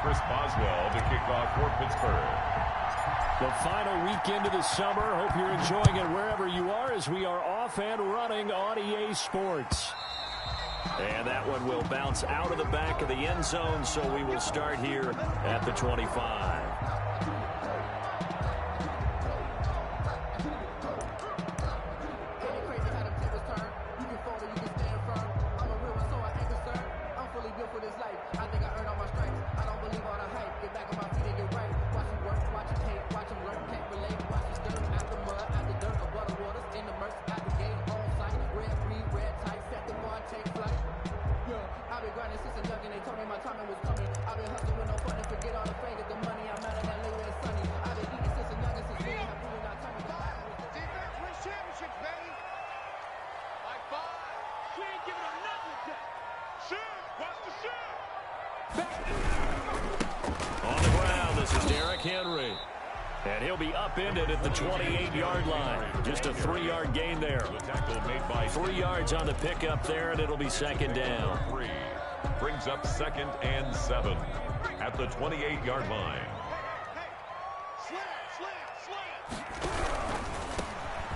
Chris Boswell to kick off for Pittsburgh. The final weekend of the summer. Hope you're enjoying it wherever you are as we are off and running on EA Sports. And that one will bounce out of the back of the end zone, so we will start here at the 25. And he'll be upended at the 28-yard line. Just a 3-yard gain there. 3 yards on the pickup there, and it'll be second down. Brings up 2nd and 7 at the 28-yard line.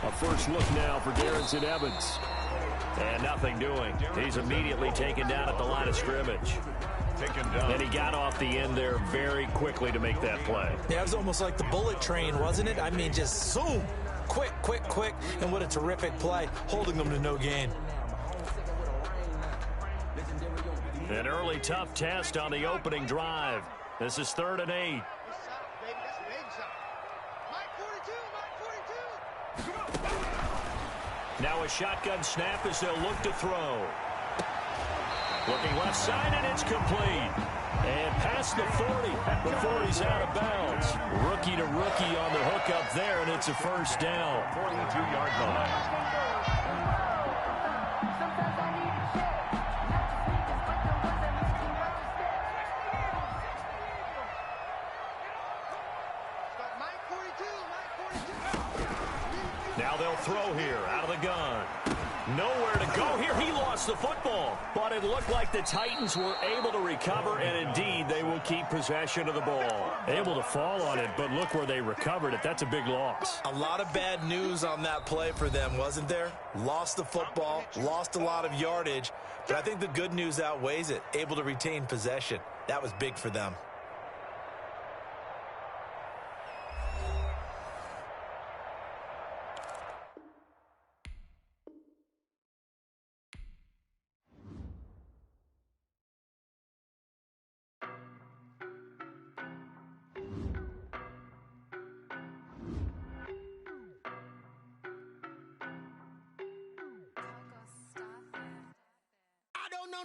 A first look now for Darrison Evans. And nothing doing. He's immediately taken down at the line of scrimmage. And he got off the end there very quickly to make that play. Yeah, it was almost like the bullet train, wasn't it? I mean, just zoom. Quick, quick, quick. And what a terrific play, holding them to no gain. An early tough test on the opening drive. This is 3rd and 8. Now a shotgun snap as they'll look to throw. Looking left side, and it's complete. And past the 40. The 40's out of bounds. Rookie to rookie on the hook up there, and it's a first down. 42-yard line. Now they'll throw here out of the gun. Nowhere to go here. He lost the football. But it looked like the Titans were able to recover, and indeed they will keep possession of the ball. Able to fall on it, but look where they recovered it. That's a big loss. A lot of bad news on that play for them, wasn't there? Lost the football, lost a lot of yardage, but I think the good news outweighs it. Able to retain possession. That was big for them.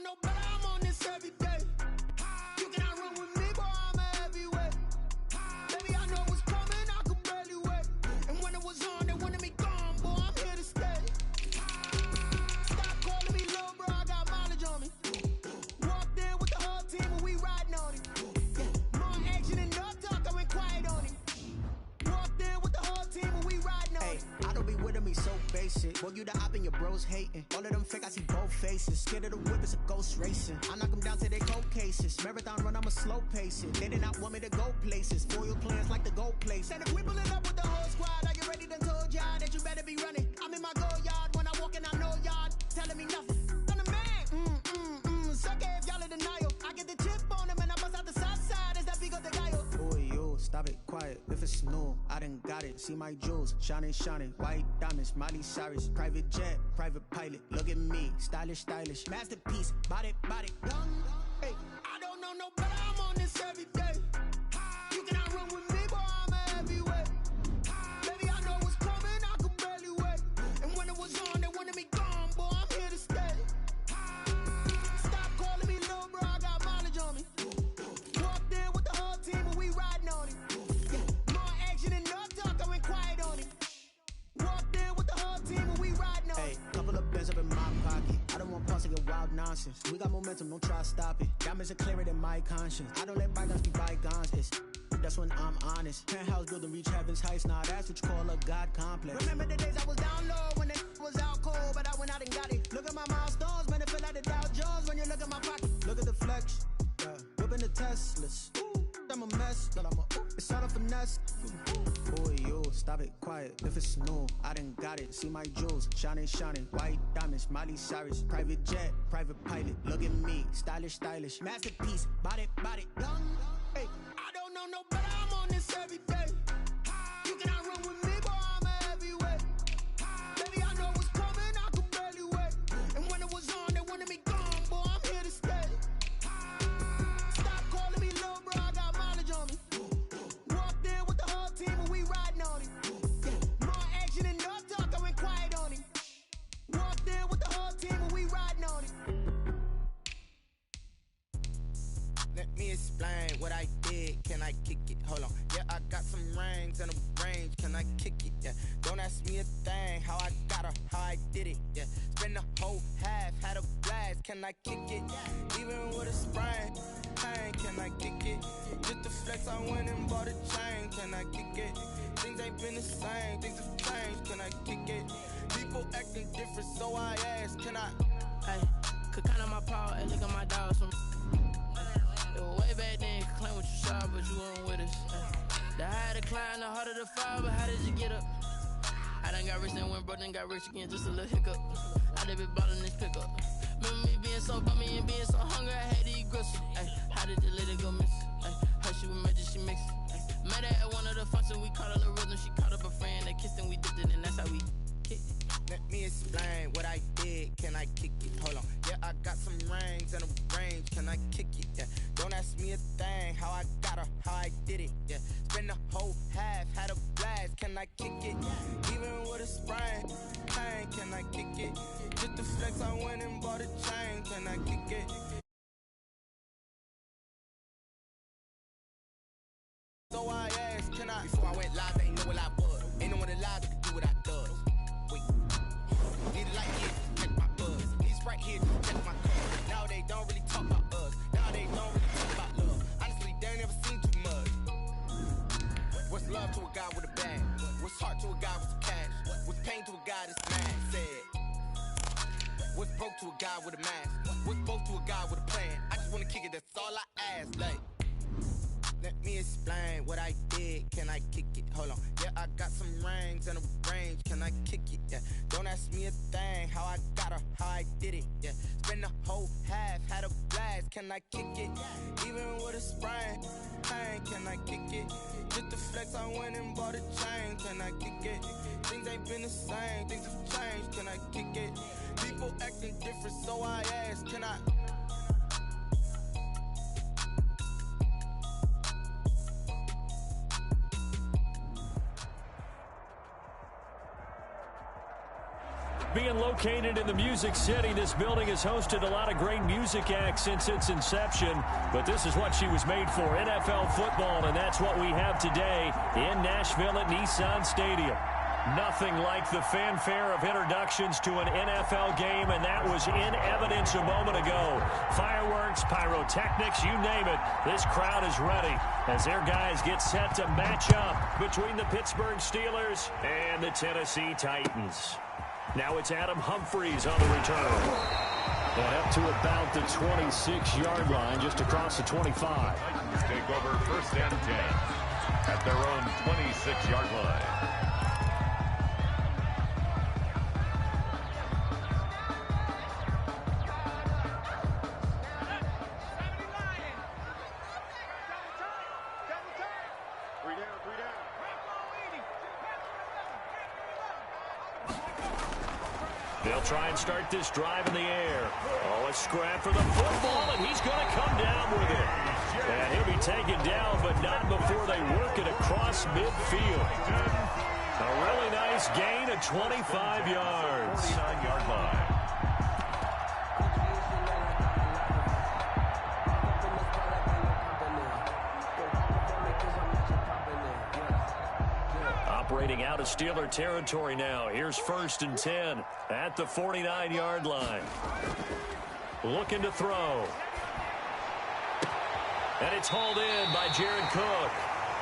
No, but I'm on this every day. You cannot run with me, boy, I'm a heavyweight. Baby, I know what's coming, I could barely wait. And when it was on, they wanted me gone, boy, I'm here to stay. Stop calling me little bro, I got mileage on me. Walked in with the whole team and we riding on it. More action and no talk, I went quiet on it. Walked in with the whole team and we riding on it. I don't be with me so basic. Boy, you the op and your bros hating. All of them fake, I see both faces. Scared of the whip, it's a ghost racing. I knock them down to their cold cases. Marathon run, I'm a slow pacing. They did not want me to go places. Foil plans like the gold place. And if we pulling up with the whole squad, are you ready to told y'all that you better be running? I'm in my go yard. When I walk in, I know y'all telling me nothing. I'm the man. Suck it if y'all in denial. I get the chip on them and I bust out the south side. Is that big of the guy? Boy, yo, stop it, quiet. If it's new, I done got it. See my jewels, shining, white diamonds, Miley Cyrus, private jet, private pilot. Look at me, stylish, masterpiece, body, young. Hey, I don't know no better. I'm on this every day. You cannot run with me, boy, I'm a heavyweight. Baby, I know what's coming, I could barely wait. And when it was on, they wanted me gone, boy, I'm here to stay. Stop calling me little bro, I got mileage on me. Walked in with the whole team and we riding on it. More action and no talk, I went quiet on it. Walked in with the whole team and we riding on it. Couple of bins up in my pocket. I don't want parts of your wild nonsense. We got momentum, don't try to stop it. Diamonds are clearer than my conscience. I don't let bygones be bygones. That's when I'm honest. Penthouse building, reach heaven's heights. Now that's what you call a God complex. Remember the days I was down low when it was out cold, but I went out and got it. Look at my milestones, man, it feel like the Dow Jones when you look at my pocket. Look at the flex. Whipping the Teslas. I'm a mess, but it's all a finesse. Boy, yo, stop it, quiet. If it's new, I done got it. See my jewels, shining, shining. White diamonds, Miley Cyrus. Private jet, private pilot. Look at me, stylish, stylish. Masterpiece, body, young. Hey, I don't know no better. I'm on this every day. You cannot run with me, boy. I'm a heavyweight. Baby, I know what's coming. I could barely wait. And when it was on, they wanted me gone, boy. I'm here to stay. Stop calling me little bro. I got mileage on me. Walked in with the whole team and we riding on it. Yeah. More action and no talk. I went quiet on it. Walked in with the whole team and we riding on it. Let me explain what I did. Can I kick it? Hold on. Yeah, I got some rings and a range. Can I kick it? Yeah. Don't ask me a thing. How I got her, how I did it. Yeah. Spend the whole half, had a blast. Can I kick it? Even with a sprain. Pain, can I kick it? Just the flex, I went and bought a chain. Can I kick it? Things ain't been the same. Things have changed. Can I kick it? People acting different, so I ask. Can I? Hey, could count on my power. Hey, look at my dogs from. It was way back then, you could claim what you saw, but you weren't with us. The higher the climb, the harder the fall, but how did you get up? I done got rich, then went broke, then got rich again, just a little hiccup. I done been ballin' this pickup. Remember me being so bummy and being so hungry, I had to eat gristle. Ay, how did the lady go miss? Ay, her she was magic, she mixed. Met her at one of the functions, we caught a little rhythm, she caught up a friend, they kissed and we dipped it, and that's how we kicked it. Let me explain what I did. Can I kick it? Hold on. Yeah, I got some rings and a range. Can I kick it? Yeah. Don't ask me a thing. How I got her, how I did it. Yeah. Spend the whole half, had a blast. Can I kick it? Even with a sprain. Pain, can I kick it? Just the flex, I went and bought a chain. Can I kick it? So I asked, can I? Before I went live, ain't know what I was. Ain't no one alive that could do what I does. Need a light here, check my buzz. He's right here, check my cuz. Now they don't really talk about us. Now they don't really talk about love. Honestly, they ain't never seen too much. What's love to a guy with a bag? What's heart to a guy with some cash? What's pain to a guy that's mad? Said. What's broke to a guy with a mask? What's both to a guy with a plan? I just wanna kick it, that's all I ask. Like, let me explain what I did. Can I kick it? Hold on. Yeah, I got some rings and a range. Can I kick it? Yeah. Don't ask me a thing. How I got her, how I did it. Yeah. Spend the whole half, had a blast. Can I kick it? Even with a sprain. Pain, can I kick it? Just the flex, I went and bought a chain. Can I kick it? Things ain't been the same. Things have changed. Can I kick it? People acting different, so I ask. Can I? Being located in the Music City, this building has hosted a lot of great music acts since its inception, but this is what she was made for, NFL football, and that's what we have today in Nashville at Nissan Stadium. Nothing like the fanfare of introductions to an NFL game, and that was in evidence a moment ago. Fireworks, pyrotechnics, you name it, this crowd is ready as their guys get set to match up between the Pittsburgh Steelers and the Tennessee Titans. Now it's Adam Humphries on the return. And up to about the 26-yard line, just across the 25. Titans take over 1st and 10 at their own 26-yard line. They'll try and start this drive in the air. Oh, a scrap for the football, and he's going to come down with it. And he'll be taken down, but not before they work it across midfield. A really nice gain of 25 yards. 49-yard line. Operating out of Steeler territory now. Here's 1st and 10 at the 49-yard line. Looking to throw. And it's hauled in by Jared Cook.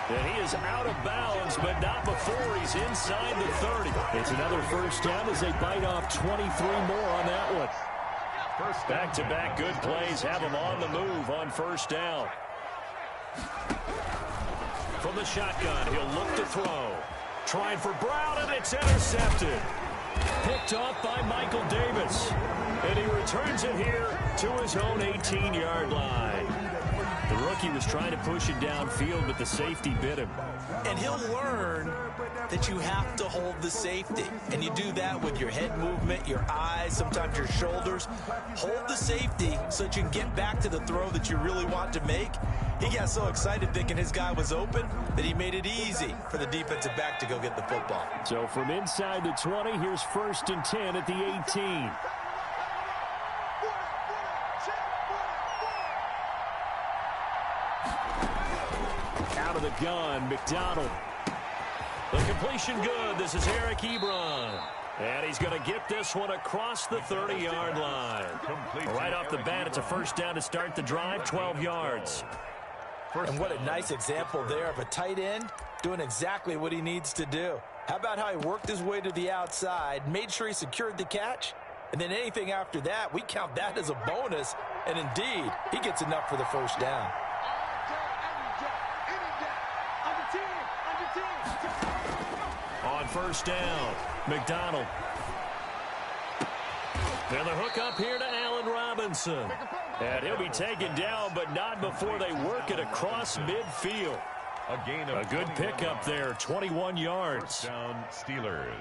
And he is out of bounds, but not before he's inside the 30. It's another 1st down as they bite off 23 more on that one. Back-to-back good plays have them on the move on 1st down. From the shotgun, he'll look to throw. Trying for Brown, and it's intercepted. Picked off by Michael Davis. And he returns it here to his own 18-yard line. The rookie was trying to push it downfield, but the safety bit him. And he'll learn that you have to hold the safety. And you do that with your head movement, your eyes, sometimes your shoulders. Hold the safety so that you can get back to the throw that you really want to make. He got so excited thinking his guy was open that he made it easy for the defensive back to go get the football. So from inside the 20, here's 1st and 10 at the 18. Out of the gun, McDonald. The completion good. This is Eric Ebron. And he's going to get this one across the 30-yard line. Right off the bat, it's a 1st down to start the drive, 12 yards. And what a nice example there of a tight end doing exactly what he needs to do. How about how he worked his way to the outside, made sure he secured the catch, and then anything after that, we count that as a bonus. And indeed, he gets enough for the 1st down. On 1st down, McDonald. And the hook up here to Allen Robinson. And he'll be taken down, but not before they work it across midfield. A good pickup there, 21 yards. Down Steelers.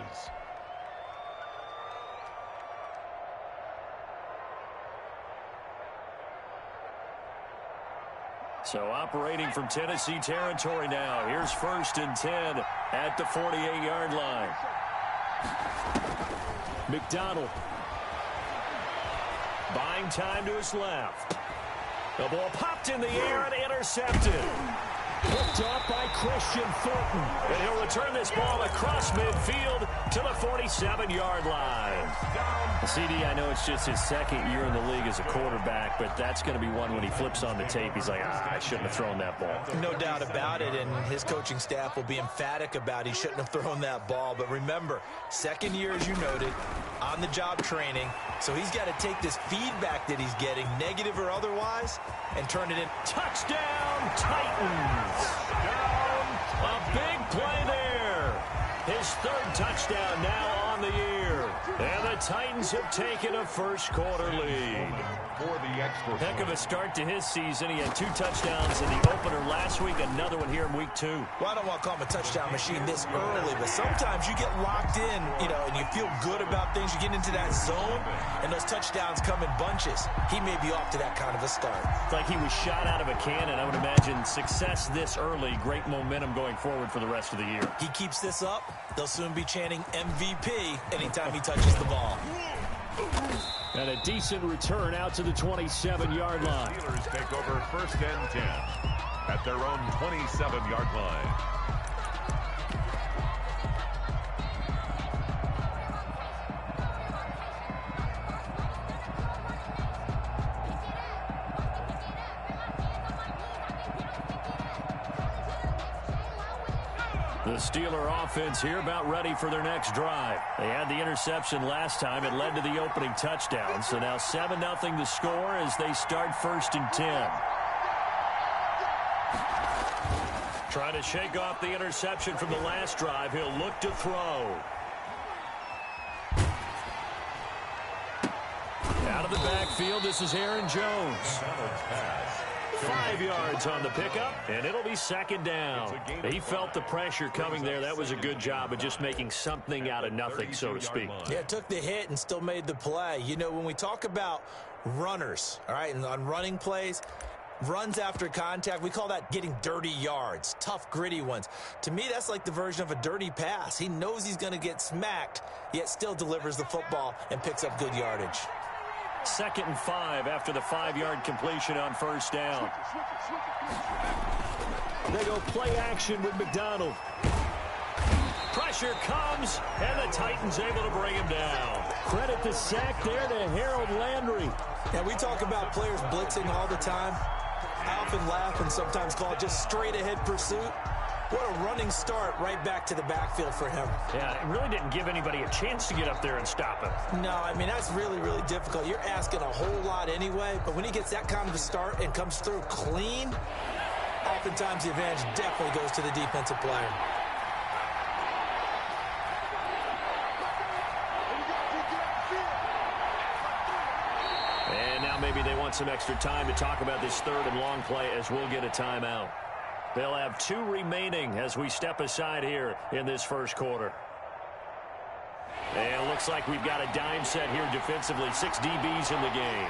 So operating from Tennessee territory now. Here's 1st and 10 at the 48-yard line. McDonald. Buying time to his left. The ball popped in the air and intercepted. Picked off by Christian Fulton. And he'll return this ball across midfield to the 47-yard line. CD, I know it's just his 2nd year in the league as a quarterback, but that's going to be one when he flips on the tape. He's like, I shouldn't have thrown that ball. No doubt about it, and his coaching staff will be emphatic about he shouldn't have thrown that ball. But remember, 2nd year, as you noted, on-the-job training. So he's got to take this feedback that he's getting, negative or otherwise, and turn it in. Touchdown, Titans! A big play there. His 3rd touchdown now on the year. And the Titans have taken a 1st quarter lead. Heck of a start to his season. He had 2 touchdowns in the opener last week, another one here in week 2. Well, I don't want to call him a touchdown machine this early, but sometimes you get locked in, and you feel good about things. You get into that zone, and those touchdowns come in bunches. He may be off to that kind of a start. It's like he was shot out of a cannon. I would imagine success this early, great momentum going forward for the rest of the year. He keeps this up, they'll soon be chanting MVP anytime he touches the ball. And a decent return out to the 27-yard line. Steelers take over 1st and 10 at their own 27-yard line. The Steeler offense here about ready for their next drive. They had the interception last time. It led to the opening touchdown. So now 7-0 the score as they start 1st and 10. Trying to shake off the interception from the last drive. He'll look to throw. Out of the backfield, this is Aaron Jones. 5 yards on the pickup, and it'll be 2nd down. He felt the pressure coming there. That was a good job of just making something out of nothing, so to speak. Yeah, took the hit and still made the play. When we talk about runners, all right, and on running plays, runs after contact, we call that getting dirty yards, tough, gritty ones. To me, that's like the version of a dirty pass. He knows he's going to get smacked, yet still delivers the football and picks up good yardage. 2nd and 5 after the 5-yard completion on 1st down. They go play action with McDonald. Pressure comes, and the Titans able to bring him down. Credit the sack there to Harold Landry. Yeah, we talk about players blitzing all the time. I often laugh and sometimes call it just straight-ahead pursuit. What a running start right back to the backfield for him. Yeah, it really didn't give anybody a chance to get up there and stop him. No, I mean, that's really, really difficult. You're asking a whole lot anyway, but when he gets that kind of a start and comes through clean, all oftentimes the advantage definitely goes to the defensive player. And now maybe they want some extra time to talk about this third and long play as we'll get a timeout. They'll have 2 remaining as we step aside here in this first quarter. And it looks like we've got a dime set here defensively. 6 DBs in the game.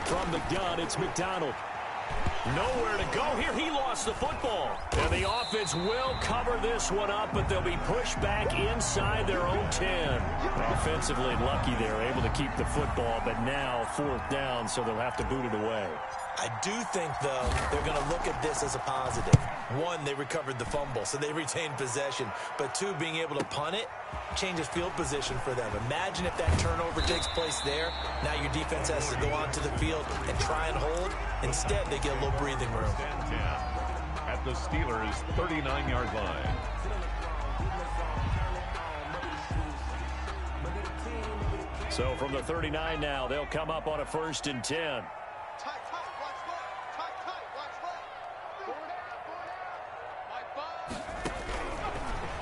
From the gun, it's McDonald. Nowhere to go here. He lost the football. And the offense will cover this one up, but they'll be pushed back inside their own 10. Offensively lucky they're able to keep the football, but now 4th down, so they'll have to boot it away. I do think, though, they're going to look at this as a positive. 1, they recovered the fumble, so they retained possession. But 2, being able to punt it changes field position for them. Imagine if that turnover takes place there. Now your defense has to go onto the field and try and hold. Instead, they get a little breathing room. At the Steelers' 39-yard line. So from the 39 now, they'll come up on a 1st and 10.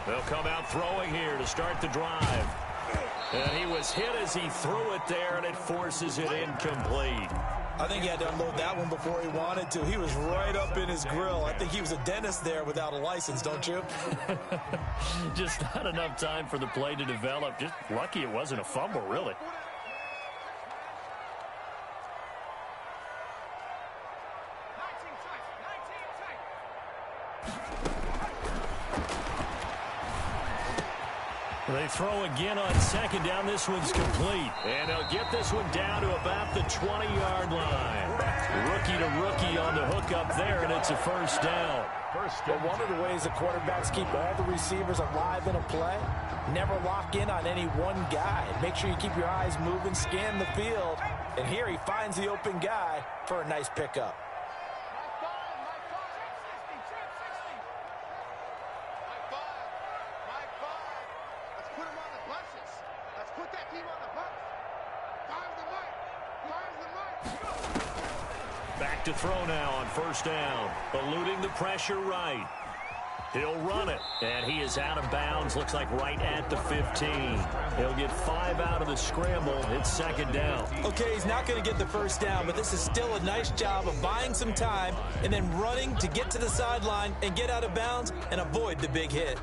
They'll come out throwing here to start the drive. And he was hit as he threw it there, and it forces it incomplete. I think he had to unload that one before he wanted to. He was right up in his grill. I think he was a dentist there without a license, don't you? Just not enough time for the play to develop. Just lucky it wasn't a fumble, really. They throw again on 2nd down. This one's complete. And they'll get this one down to about the 20-yard line. Rookie to rookie on the hook up there, and it's a 1st down. But one of the ways the quarterbacks keep all the receivers alive in a play, never lock in on any one guy. Make sure you keep your eyes moving, scan the field. And here he finds the open guy for a nice pickup. Back to throw now on 1st down. Eluding the pressure right. He'll run it. And he is out of bounds. Looks like right at the 15. He'll get 5 out of the scramble. It's 2nd down. Okay, he's not going to get the 1st down, but this is still a nice job of buying some time and then running to get to the sideline and get out of bounds and avoid the big hit.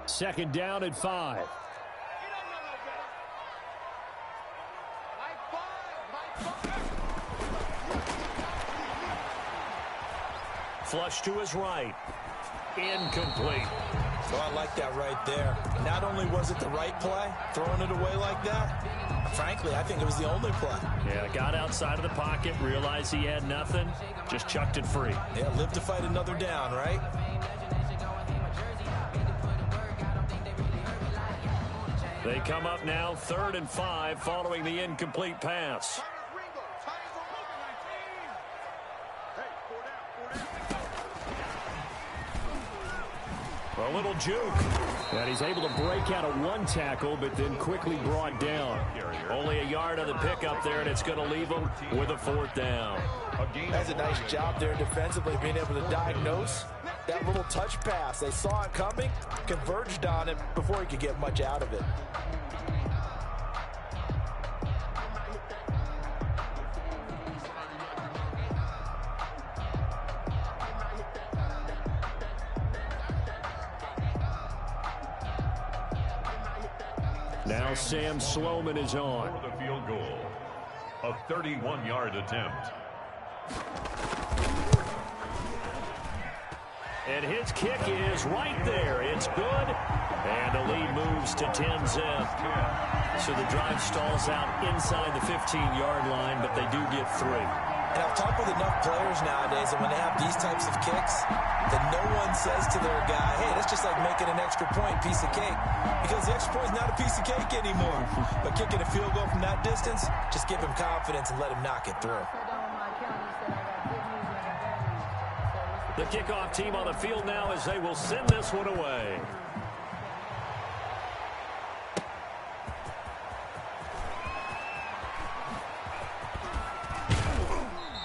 Second down at 5. Flush to his right. Incomplete. Oh, I like that right there. Not only was it the right play, throwing it away like that, frankly, I think it was the only play. Yeah, got outside of the pocket, realized he had nothing, just chucked it free. Yeah, live to fight another down, right? They come up now 3rd and 5 following the incomplete pass. A little juke. And he's able to break out of 1 tackle, but then quickly brought down. Only a yard on the pickup there, and it's going to leave him with a 4th down. That's a nice job there defensively, being able to diagnose that little touch pass. They saw it coming, converged on it before he could get much out of it. Now Sam Sloman is on. For the field goal, a 31-yard attempt. And his kick is right there. It's good. And the lead moves to 10-zip. So the drive stalls out inside the 15-yard line, but they do get 3. And I've talked with enough players nowadays that when they have these types of kicks, that no one says to their guy, hey, that's just like making an extra point piece of cake. Because the extra point is not a piece of cake anymore. But kicking a field goal from that distance, just give him confidence and let him knock it through. The kickoff team on the field now as they will send this one away.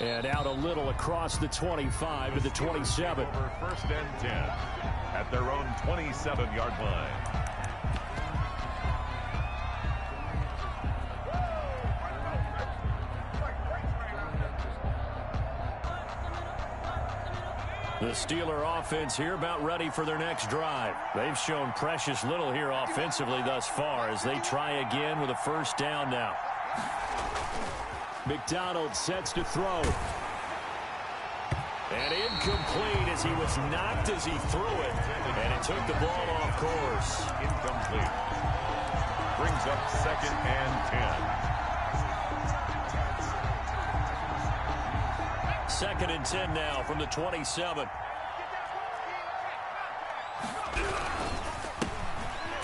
And out a little across the 25 to the 27. Over 1st and 10 at their own 27-yard line. The Steeler offense here about ready for their next drive. They've shown precious little here offensively thus far as they try again with a first down now. McDonald sets to throw. And incomplete as he was knocked as he threw it. And it took the ball off course. Incomplete. Brings up 2nd and 10. 2nd and 10 now from the 27.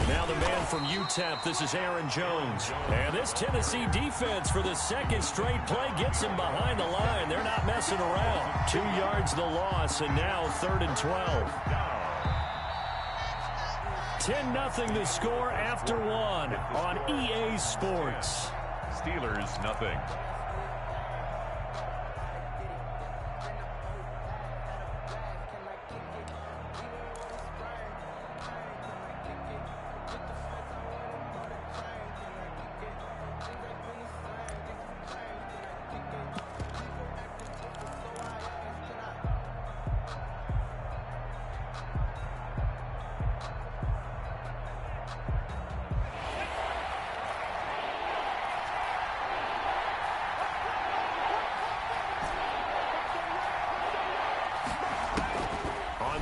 Now the man from UTEP, this is Aaron Jones. And this Tennessee defense for the second straight play gets him behind the line. They're not messing around. 2 yards the loss, and now 3rd and 12. 10-0 the score after 1 on EA Sports. Steelers nothing.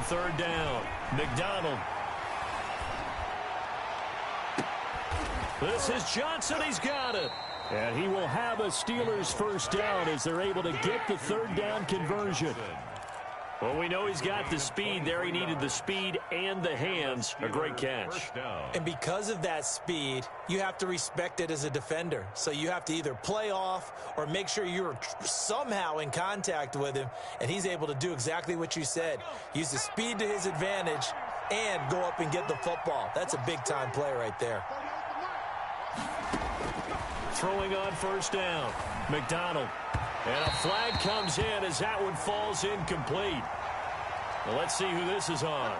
Third down. McDonald. This is Johnson. He's got it. And he will have a Steelers first down as they're able to get the third down conversion. Well, we know he's got the speed there. He needed the speed and the hands. A great catch. And because of that speed, you have to respect it as a defender. So you have to either play off or make sure you're somehow in contact with him. And he's able to do exactly what you said. Use the speed to his advantage and go up and get the football. That's a big-time play right there. Throwing on first down. McDonald. And a flag comes in as that one falls incomplete. Well, let's see who this is on.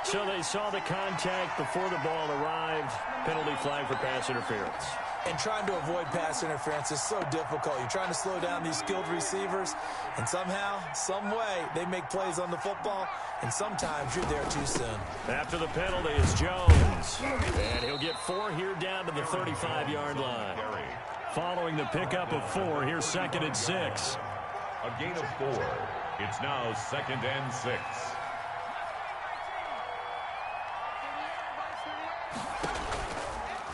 So they saw the contact before the ball arrived. Penalty flag for pass interference. And trying to avoid pass interference is so difficult. You're trying to slow down these skilled receivers, and somehow, some way, they make plays on the football, and sometimes you're there too soon. After the penalty is Jones. And he'll get 4 here down to the 35-yard line. Following the pickup of 4, here's 2nd and 6. A gain of 4. It's now 2nd and 6.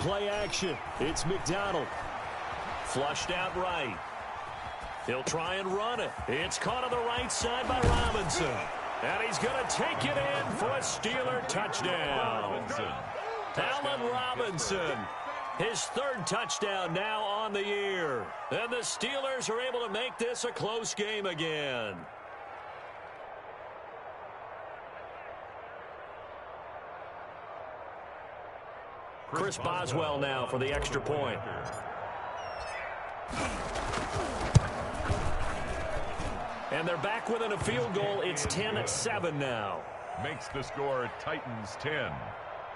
Play action. It's McDonald. Flushed out right. He'll try and run it. It's caught on the right side by Robinson. And he's going to take it in for a Steeler touchdown. Allen Robinson. His 3rd touchdown now on the year. And the Steelers are able to make this a close game again. Chris Boswell now for the extra point. And they're back within a field goal. It's 10-7 now. Makes the score Titans 10,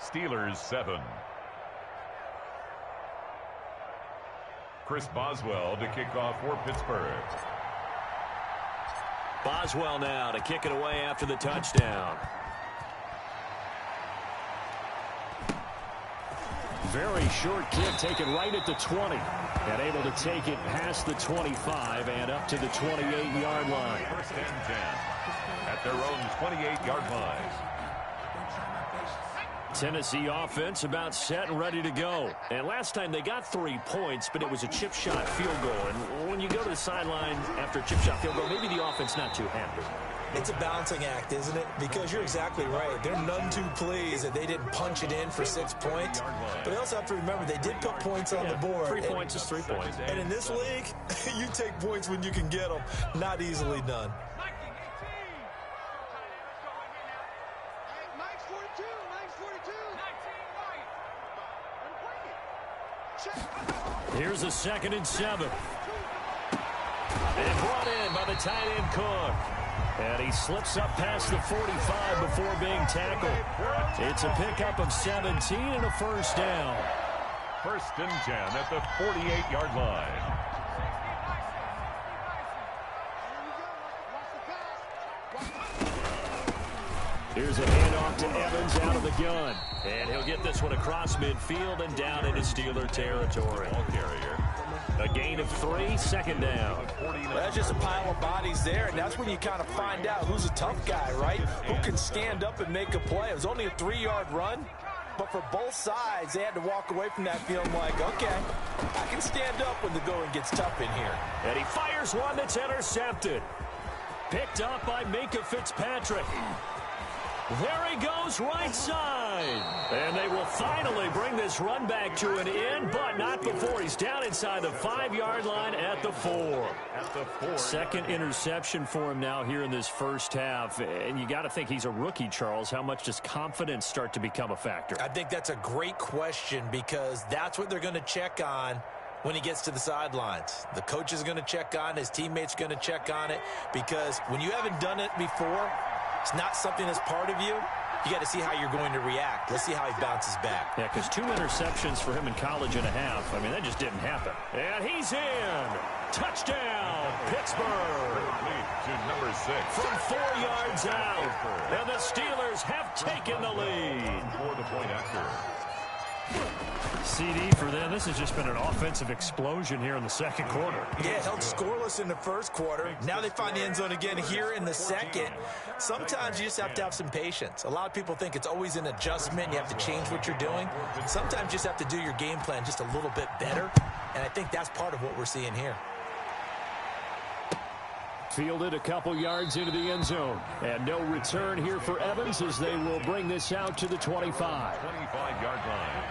Steelers 7. Chris Boswell to kick off for Pittsburgh. Boswell now to kick it away after the touchdown. Very short kick taken right at the 20. And able to take it past the 25 and up to the 28-yard line. 1st and 10 at their own 28-yard line. Tennessee offense about set and ready to go. And last time they got 3 points, but it was a chip shot field goal. And when you go to the sideline after a chip shot field goal, maybe the offense not too happy. It's a balancing act, isn't it? Because you're exactly right. They're none too pleased that they didn't punch it in for 6 points. But they also have to remember they did put points on the board. 3 points is 3 points. And in this league, you take points when you can get them. Not easily done. Here's a 2nd and 7. And brought in by the tight end Cook. And he slips up past the 45 before being tackled. It's a pickup of 17 and a first down. 1st and 10 at the 48-yard line. Here's a handoff to Evans out of the gun. And he'll get this one across midfield and down into Steeler territory. Ball carrier. A gain of 3, 2nd down. Well, that's just a pile of bodies there, and that's when you kind of find out who's a tough guy, right? Who can stand up and make a play. It was only a 3-yard run, but for both sides, they had to walk away from that feeling like, okay, I can stand up when the going gets tough in here. And he fires one that's intercepted. Picked up by Minkah Fitzpatrick. There he goes, right side. And they will finally bring this run back to an end, but not before he's down inside the 5-yard line at the 4. At the 4. 2nd interception for him now here in this first half. And you got to think he's a rookie, Charles. How much does confidence start to become a factor? I think that's a great question because that's what they're going to check on when he gets to the sidelines. The coach is going to check on it. His teammates are going to check on it because when you haven't done it before, it's not something that's part of you. You got to see how you're going to react. Let's see how he bounces back. Yeah, because 2 interceptions for him in college and a half. I mean, that just didn't happen. And he's in. Touchdown, Pittsburgh. To number 6. From 4 yards out. And the Steelers have taken the lead. For the point after. CD for them. This has just been an offensive explosion here in the 2nd quarter. Yeah, held scoreless in the 1st quarter. Now they find the end zone again here in the 2nd. Sometimes you just have to have some patience. A lot of people think it's always an adjustment. You have to change what you're doing. Sometimes you just have to do your game plan just a little bit better. And I think that's part of what we're seeing here. Fielded a couple yards into the end zone. And no return here for Evans as they will bring this out to the 25. 25-yard line.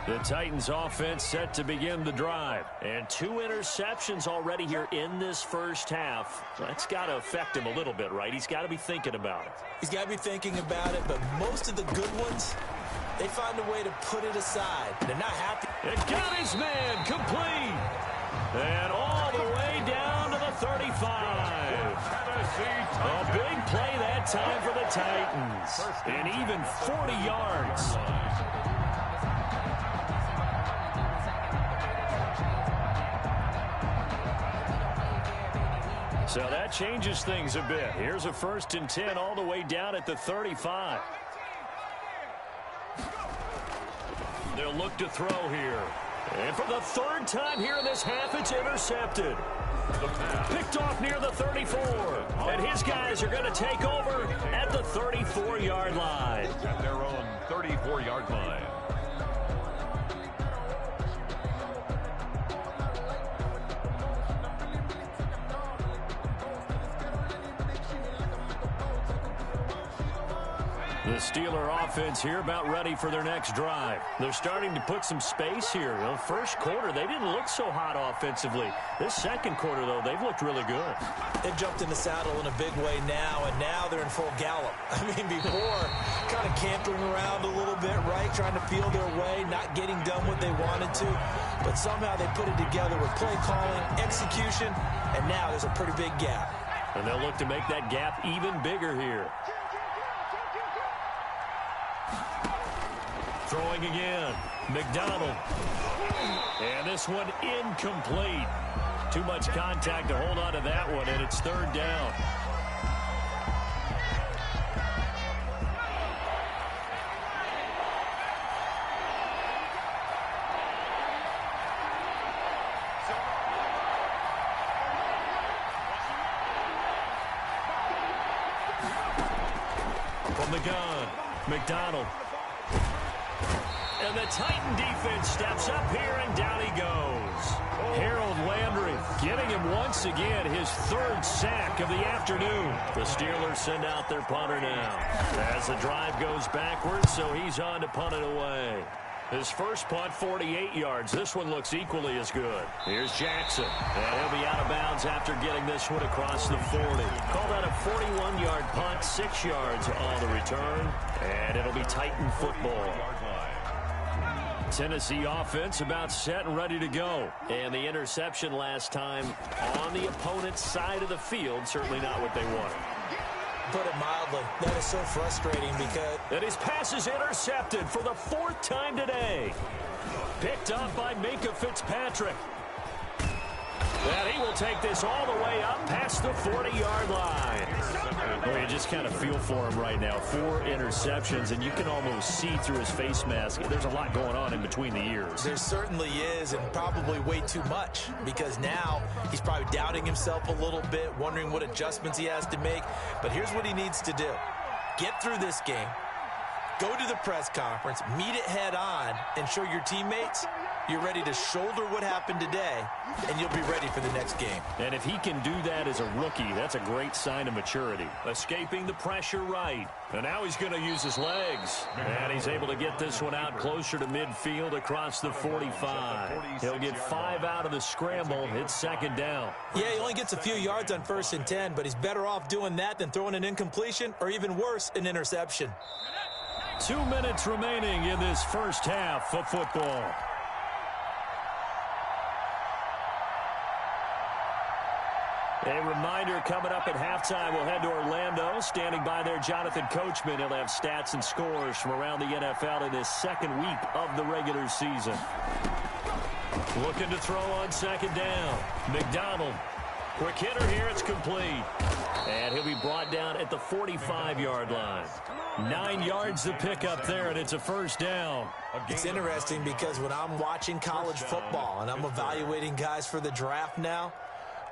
The Titans offense set to begin the drive. And 2 interceptions already here in this first half. That's got to affect him a little bit, right? He's got to be thinking about it. He's got to be thinking about it, but most of the good ones, they find a way to put it aside. They're not happy. It got his man complete. And all the way down to the 35. A big play that time for the Titans. And even 40 yards. So that changes things a bit. Here's a 1st and 10 all the way down at the 35. They'll look to throw here. And for the 3rd time here in this half, it's intercepted. Picked off near the 34. And his guys are going to take over at the 34-yard line. At their own 34-yard line. The Steeler offense here about ready for their next drive. They're starting to put some space here. You know, 1st quarter, they didn't look so hot offensively. This 2nd quarter, though, they've looked really good. They've jumped in the saddle in a big way now, and now they're in full gallop. I mean, before, kind of cantering around a little bit, right, trying to feel their way, not getting done what they wanted to. But somehow they put it together with play calling, execution, and now there's a pretty big gap. And they'll look to make that gap even bigger here. Throwing again. McDonald. And this one incomplete. Too much contact to hold on to that one, and it's 3rd down. From the gun, McDonald. And the Titan defense steps up here, and down he goes. Harold Landry getting him once again his 3rd sack of the afternoon. The Steelers send out their punter now. As the drive goes backwards, so he's on to punt it away. His first punt, 48 yards. This one looks equally as good. Here's Jackson. And he'll be out of bounds after getting this one across the 40. Call that a 41-yard punt, 6 yards on the return. And it'll be Titan football. Tennessee offense about set and ready to go. And the interception last time on the opponent's side of the field, certainly not what they wanted. Put it mildly, that is so frustrating because... And his pass is intercepted for the 4th time today. Picked up by Minkah Fitzpatrick. And he will take this all the way up past the 40-yard line. Well, you just kind of feel for him right now. 4 interceptions, and you can almost see through his face mask. There's a lot going on in between the ears. There certainly is, and probably way too much, because now he's probably doubting himself a little bit, wondering what adjustments he has to make. But here's what he needs to do. Get through this game, go to the press conference, meet it head on, and show your teammates you're ready to shoulder what happened today, and you'll be ready for the next game. And if he can do that as a rookie, that's a great sign of maturity. Escaping the pressure right. And now he's going to use his legs. And he's able to get this one out closer to midfield across the 45. He'll get 5 out of the scramble. It's 2nd down. Yeah, he only gets a few yards on 1st and 10, but he's better off doing that than throwing an incompletion or even worse, an interception. 2 minutes remaining in this first half of football. A reminder coming up at halftime, we'll head to Orlando. Standing by there, Jonathan Coachman. He'll have stats and scores from around the NFL in his 2nd week of the regular season. Looking to throw on 2nd down. McDonald. Quick hitter here. It's complete. And he'll be brought down at the 45-yard line. 9 yards to pick up there, and it's a 1st down. It's interesting because when I'm watching college football and I'm evaluating guys for the draft now,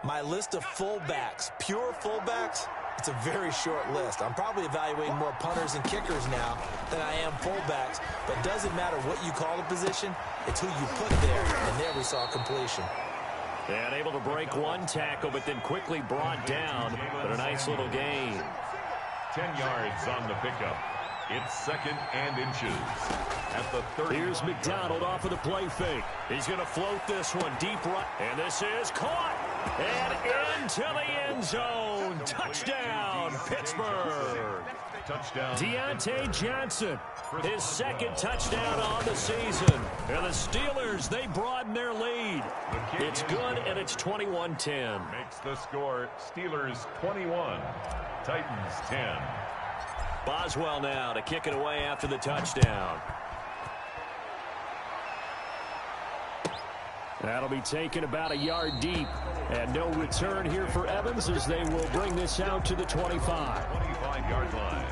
my list of fullbacks, pure fullbacks, it's a very short list. I'm probably evaluating more punters and kickers now than I am fullbacks, but it doesn't matter what you call the position, it's who you put there, and there we saw completion. And able to break 1 tackle, but then quickly brought down, but a nice little gain. 10 yards on the pickup. It's 2nd and inches. At the 30. Here's McDonald off of the play fake. He's going to float this one deep right. And this is caught. And into the end zone. Touchdown, Pittsburgh. Touchdown. Deontay Johnson, his 2nd touchdown on the season. And the Steelers, they broaden their lead. It's good, and it's 21-10. Makes the score Steelers 21, Titans 10. Boswell now to kick it away after the touchdown. That'll be taken about a yard deep. And no return here for Evans as they will bring this out to the 25. 25-yard line.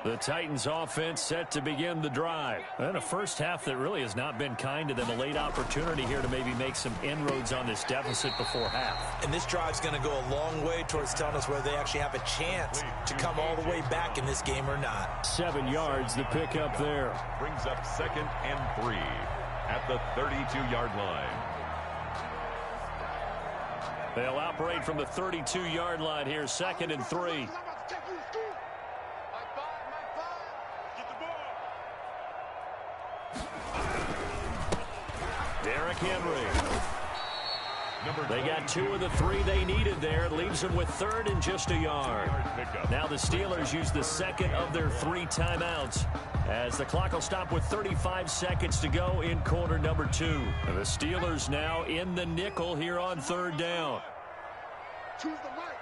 The Titans offense set to begin the drive. And a first half that really has not been kind to them. A late opportunity here to maybe make some inroads on this deficit before half. And this drive's going to go a long way towards telling us whether they actually have a chance to come all the way back in this game or not. 7 yards the pick up there. Brings up 2nd and 3 at the 32-yard line. They'll operate from the 32-yard line here, 2nd and 3. Derrick Henry. They got 2 of the 3 they needed there. It leaves them with 3rd and just a yard. Now the Steelers use the 2nd of their 3 timeouts as the clock will stop with 35 seconds to go in quarter number 2. And the Steelers now in the nickel here on 3rd down. Choose the right.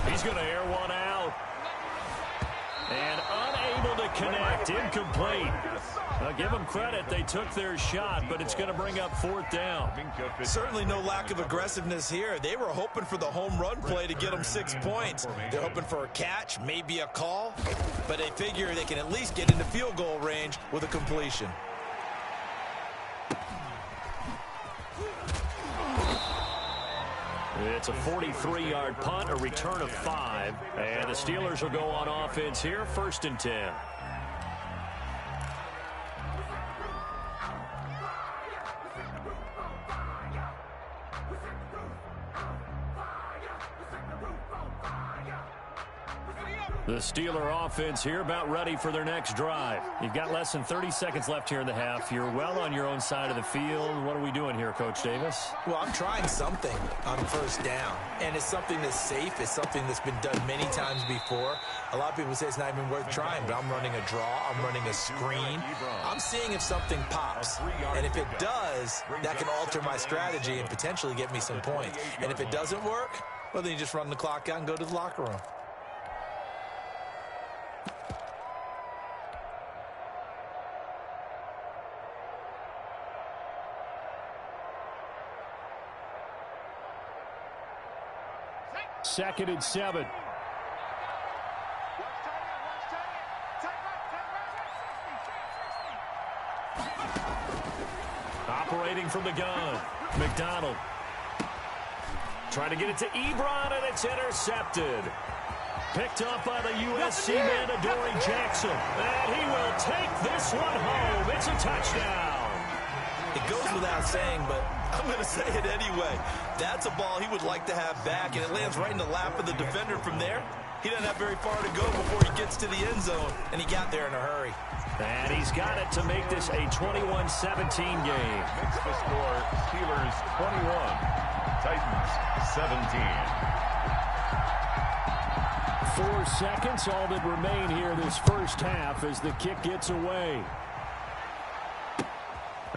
He's going to air one out. And Unable to connect. Incomplete. Give them credit. They took their shot, but it's going to bring up 4th down. Certainly no lack of aggressiveness here. They were hoping for the home run play to get them 6 points. They're hoping for a catch, maybe a call, but they figure they can at least get into field goal range with a completion. It's a 43-yard punt, a return of 5, and the Steelers will go on offense here, 1st and 10. The Steeler offense here about ready for their next drive. You've got less than 30 seconds left here in the half. You're well on your own side of the field. What are we doing here, Coach Davis? Well, I'm trying something on 1st down, and it's something that's safe. It's something that's been done many times before. A lot of people say it's not even worth trying, but I'm running a draw. I'm running a screen. I'm seeing if something pops, and if it does, that can alter my strategy and potentially get me some points. And if it doesn't work, well, then you just run the clock out and go to the locker room. Second and 7. Operating from the gun. McDonald. Trying to get it to Ebron, and it's intercepted. Picked up by the USC man, Adoree Jackson. And he will take this one home. It's a touchdown. It goes without saying, but I'm going to say it anyway. That's a ball he would like to have back, and it lands right in the lap of the defender from there. He doesn't have very far to go before he gets to the end zone, and he got there in a hurry. And he's got it to make this a 21-17 game. Makes the score Steelers 21, Titans 17. 4 seconds, all that remain here this first half as the kick gets away.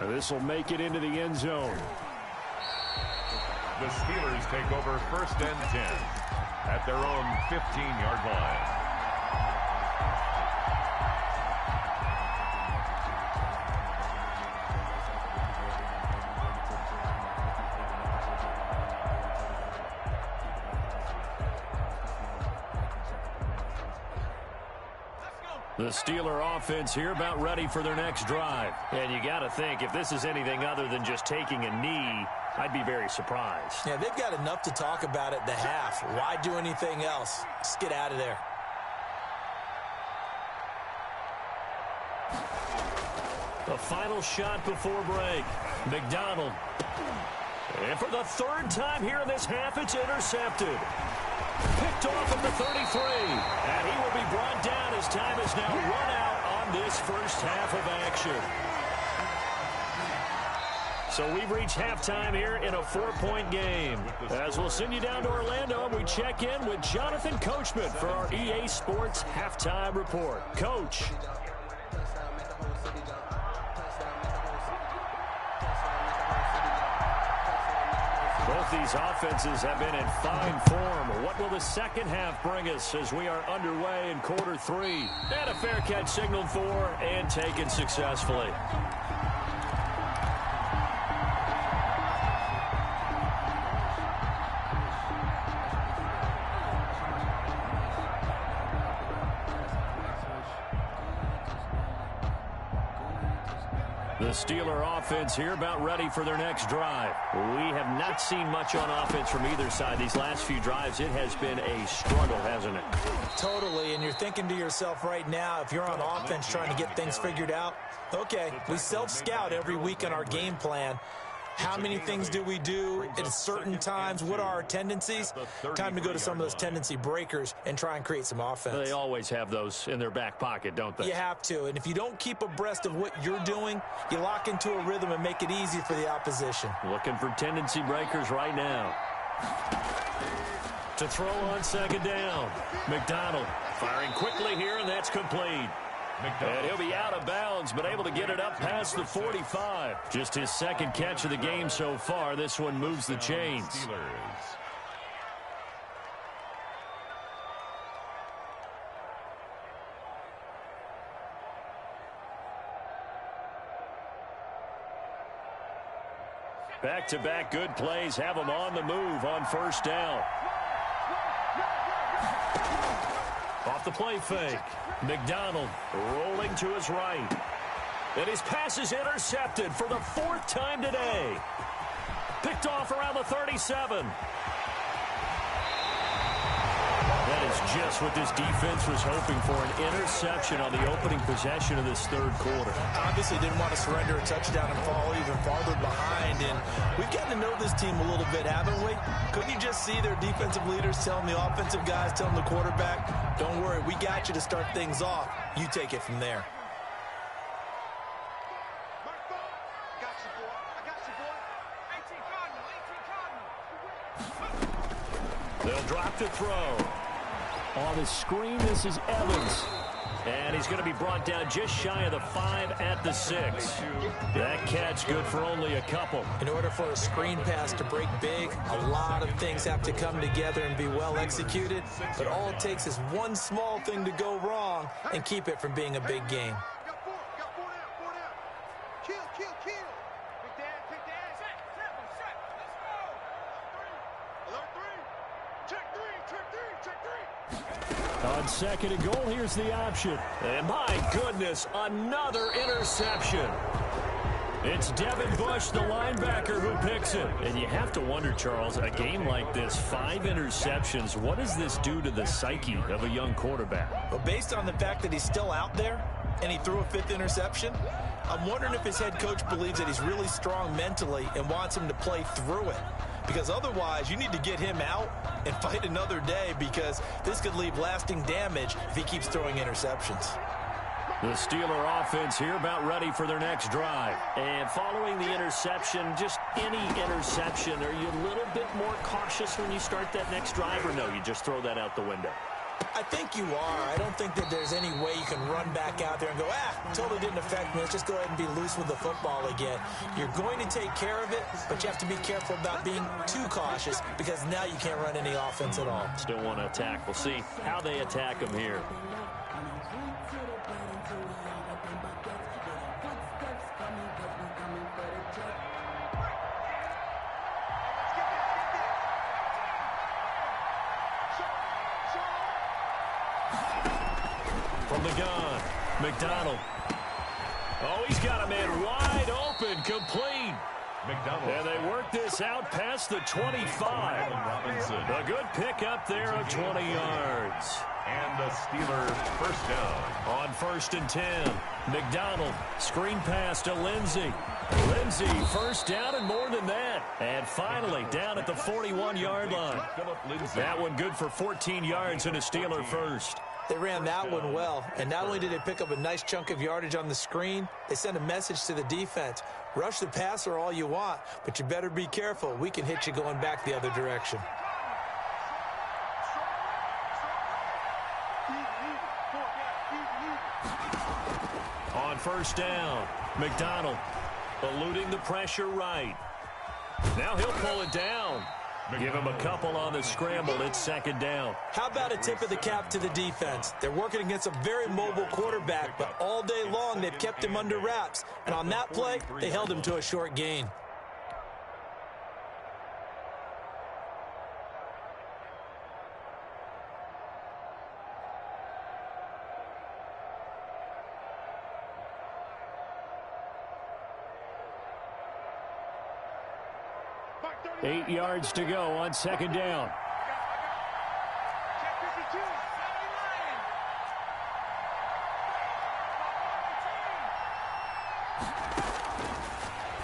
This will make it into the end zone. The Steelers take over 1st and 10 at their own 15-yard line. The Steeler offense here about ready for their next drive. And you got to think, if this is anything other than just taking a knee, I'd be very surprised. Yeah, they've got enough to talk about at the half. Why do anything else? Just get out of there. The final shot before break. McDonald. And for the 3rd time here in this half, it's intercepted. Picked off at the 33. And he will be brought down as time is now run out on this first half of action. So we've reached halftime here in a 4-point game. As we'll send you down to Orlando, we check in with Jonathan Coachman for our EA Sports Halftime Report. Coach. Both these offenses have been in fine form. What will the second half bring us as we are underway in quarter 3? And a fair catch signaled for and taken successfully. The Steeler offense here about ready for their next drive. We have not seen much on offense from either side. These last few drives, it has been a struggle, hasn't it? Totally, and you're thinking to yourself right now, if you're on offense trying to get things figured out, okay, we self-scout every week on our game plan. How many things do we do at certain times? What are our tendencies? Time to go to some of those tendency breakers and try and create some offense. They always have those in their back pocket, don't they? You have to, and if you don't keep abreast of what you're doing, you lock into a rhythm and make it easy for the opposition. Looking for tendency breakers right now. To throw on second down. McDonald firing quickly here, and that's complete. And he'll be out of bounds, but able to get it up past the 45. Just his second catch of the game so far. This one moves the chains. Back-to-back good plays have them on the move on first down. Off the play fake. McDonald rolling to his right. And his pass is intercepted for the 4th time today. Picked off around the 37. That is just what this defense was hoping for, an interception on the opening possession of this third quarter. Obviously didn't want to surrender a touchdown and fall even farther behind. And we've gotten to know this team a little bit, haven't we? Couldn't you just see their defensive leaders telling the offensive guys, telling the quarterback, don't worry, we got you to start things off. You take it from there. They'll drop to throw. On the screen, this is Evans. And he's going to be brought down just shy of the 5 at the 6. That catch good for only a couple. In order for a screen pass to break big, a lot of things have to come together and be well executed. But all it takes is one small thing to go wrong and keep it from being a big game. On second and goal, here's the option. And my goodness, another interception. It's Devin Bush, the linebacker, who picks it. And you have to wonder, Charles, a game like this, 5 interceptions, what does this do to the psyche of a young quarterback? Well, based on the fact that he's still out there and he threw a 5th interception, I'm wondering if his head coach believes that he's really strong mentally and wants him to play through it. Because otherwise, you need to get him out and fight another day, because this could leave lasting damage if he keeps throwing interceptions. The Steeler offense here about ready for their next drive. And following the interception, just any interception, are you a little bit more cautious when you start that next drive, or no, you just throw that out the window? I think you are. I don't think that there's any way you can run back out there and go, totally didn't affect me. Let's just go ahead and be loose with the football again. You're going to take care of it, but you have to be careful about being too cautious, because now you can't run any offense at all. Still want to attack. We'll see how they attack them here. From the gun, McDonald. Oh, he's got a man wide open, complete. McDonald. And they work this out past the 25. Robinson. A good pickup there of 20 yards. And the Steelers first down. On 1st and 10, McDonald, screen pass to Lindsey. Lindsey, first down and more than that. And finally, down at the 41-yard line. That one good for 14 yards and a Steeler first. They ran that one well, and not only did they pick up a nice chunk of yardage on the screen, they sent a message to the defense. Rush the passer all you want, but you better be careful. We can hit you going back the other direction. On first down, McDonald eluding the pressure right. Now he'll pull it down. Give him a couple on the scramble. It's 2nd down. How about a tip of the cap to the defense? They're working against a very mobile quarterback, but all day long they've kept him under wraps. And on that play, they held him to a short gain. Eight yards to go on 2nd down.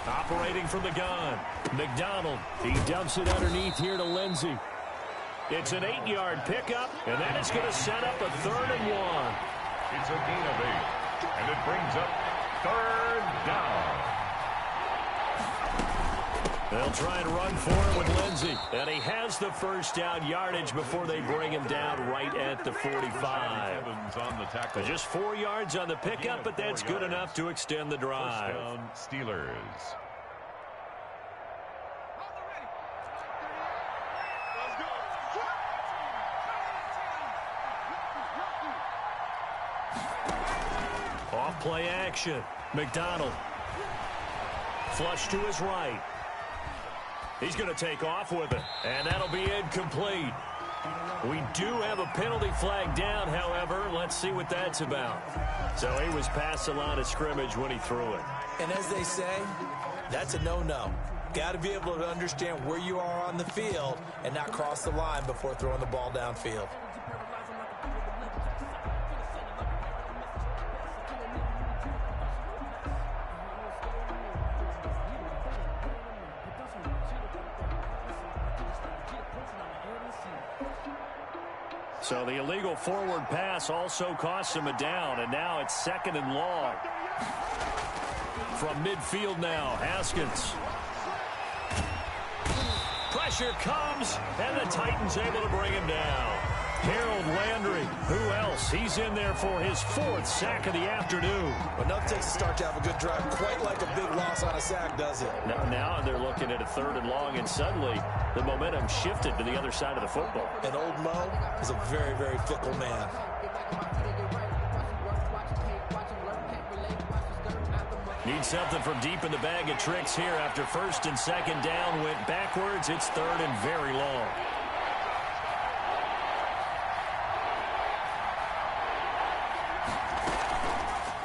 Operating from the gun, McDonald. He dumps it underneath here to Lindsey. It's an 8-yard pickup, and that is going to set up a 3rd and 1. It's a gain of 8, and it brings up 3rd down. They'll try and run for it with Lindsey. And he has the first down yardage before they bring him down right at the 45. Evans on the tackle. Just 4 yards on the pickup, but that's good enough to extend the drive. First down, Steelers. Off play action. McDonald. Flush to his right. He's going to take off with it, and that'll be incomplete. We do have a penalty flag down, however. Let's see what that's about. So he was past the line of scrimmage when he threw it. And as they say, that's a no-no. Got to be able to understand where you are on the field and not cross the line before throwing the ball downfield. So the illegal forward pass also cost him a down, and now it's 2nd and long. From midfield now, Haskins. Pressure comes, and the Titans able to bring him down. Harold Landry, who else? He's in there for his 4th sack of the afternoon. But nothing takes a start to have a good drive, quite like a big loss on a sack, does it? Now they're looking at a 3rd and long, and suddenly the momentum shifted to the other side of the football. And old Mo is a very, very fickle man. Need something from deep in the bag of tricks here after 1st and 2nd down went backwards. It's 3rd and very long.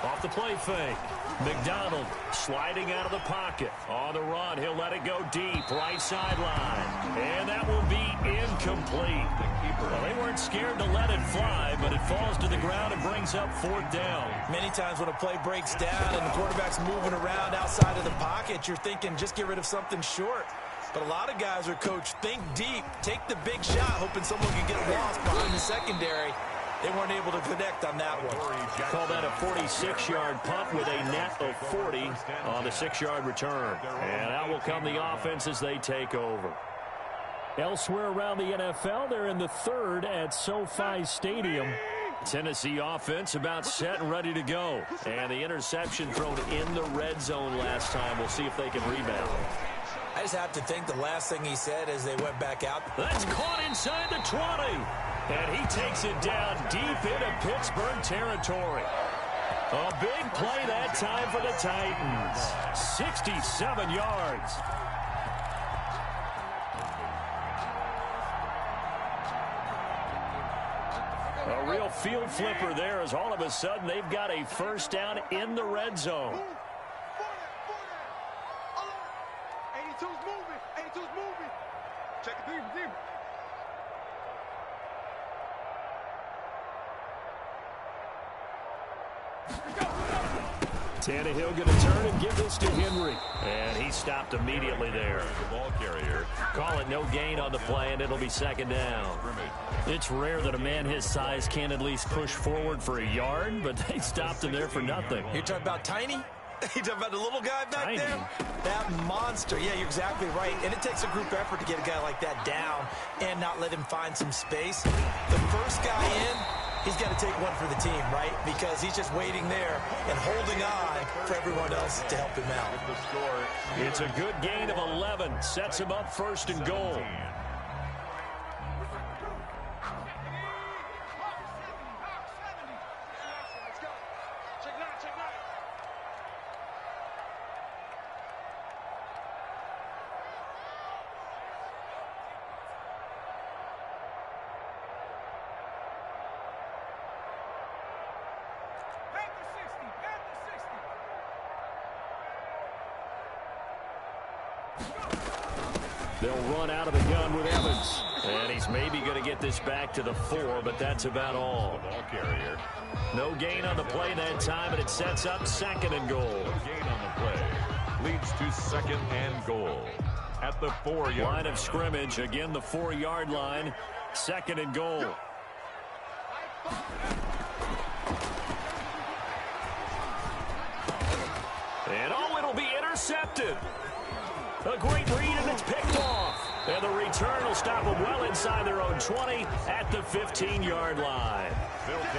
Off the play fake. McDonald sliding out of the pocket. On the run, he'll let it go deep, right sideline. And that will be incomplete. Well, they weren't scared to let it fly, but it falls to the ground and brings up 4th down. Many times when a play breaks down and the quarterback's moving around outside of the pocket, you're thinking just get rid of something short. But a lot of guys are coached, think deep, take the big shot, hoping someone can get lost behind the secondary. They weren't able to connect on that one. Call that a 46-yard punt with a net of 40 on the 6-yard return. And out will come the offense as they take over. Elsewhere around the NFL, they're in the 3rd at SoFi Stadium. Tennessee offense about set and ready to go. And the interception thrown in the red zone last time. We'll see if they can rebound. I just have to think the last thing he said as they went back out. That's caught inside the 20. And he takes it down deep into Pittsburgh territory. A big play that time for the Titans. 67 yards. A real field flipper there as all of a sudden they've got a 1st down in the red zone. 82's moving. 82's moving. Check it deep. Tannehill going to turn and give this to Henry. And he stopped immediately there. The ball carrier. Call it no gain on the play, and it'll be 2nd down. It's rare that a man his size can at least push forward for a yard, but they stopped him there for nothing. You're talking about Tiny? You're talking about the little guy back Tiny. there? That monster. Yeah, you're exactly right. And it takes a group effort to get a guy like that down and not let him find some space. The first guy in, he's got to take one for the team, right? Because he's just waiting there and holding on for everyone else to help him out. It's a good gain of 11. Sets him up 1st and goal. They'll run out of the gun with Evans. And he's maybe going to get this back to the 4, but that's about all. Ball carrier. No gain on the play that time, and it sets up 2nd and goal. Gain on the play leads to 2nd and goal at the 4-yard line of scrimmage. Again, the 4-yard line. 2nd and goal. And it'll be intercepted. A great read, and it's picked off. And the return will stop them well inside their own 20 at the 15-yard line.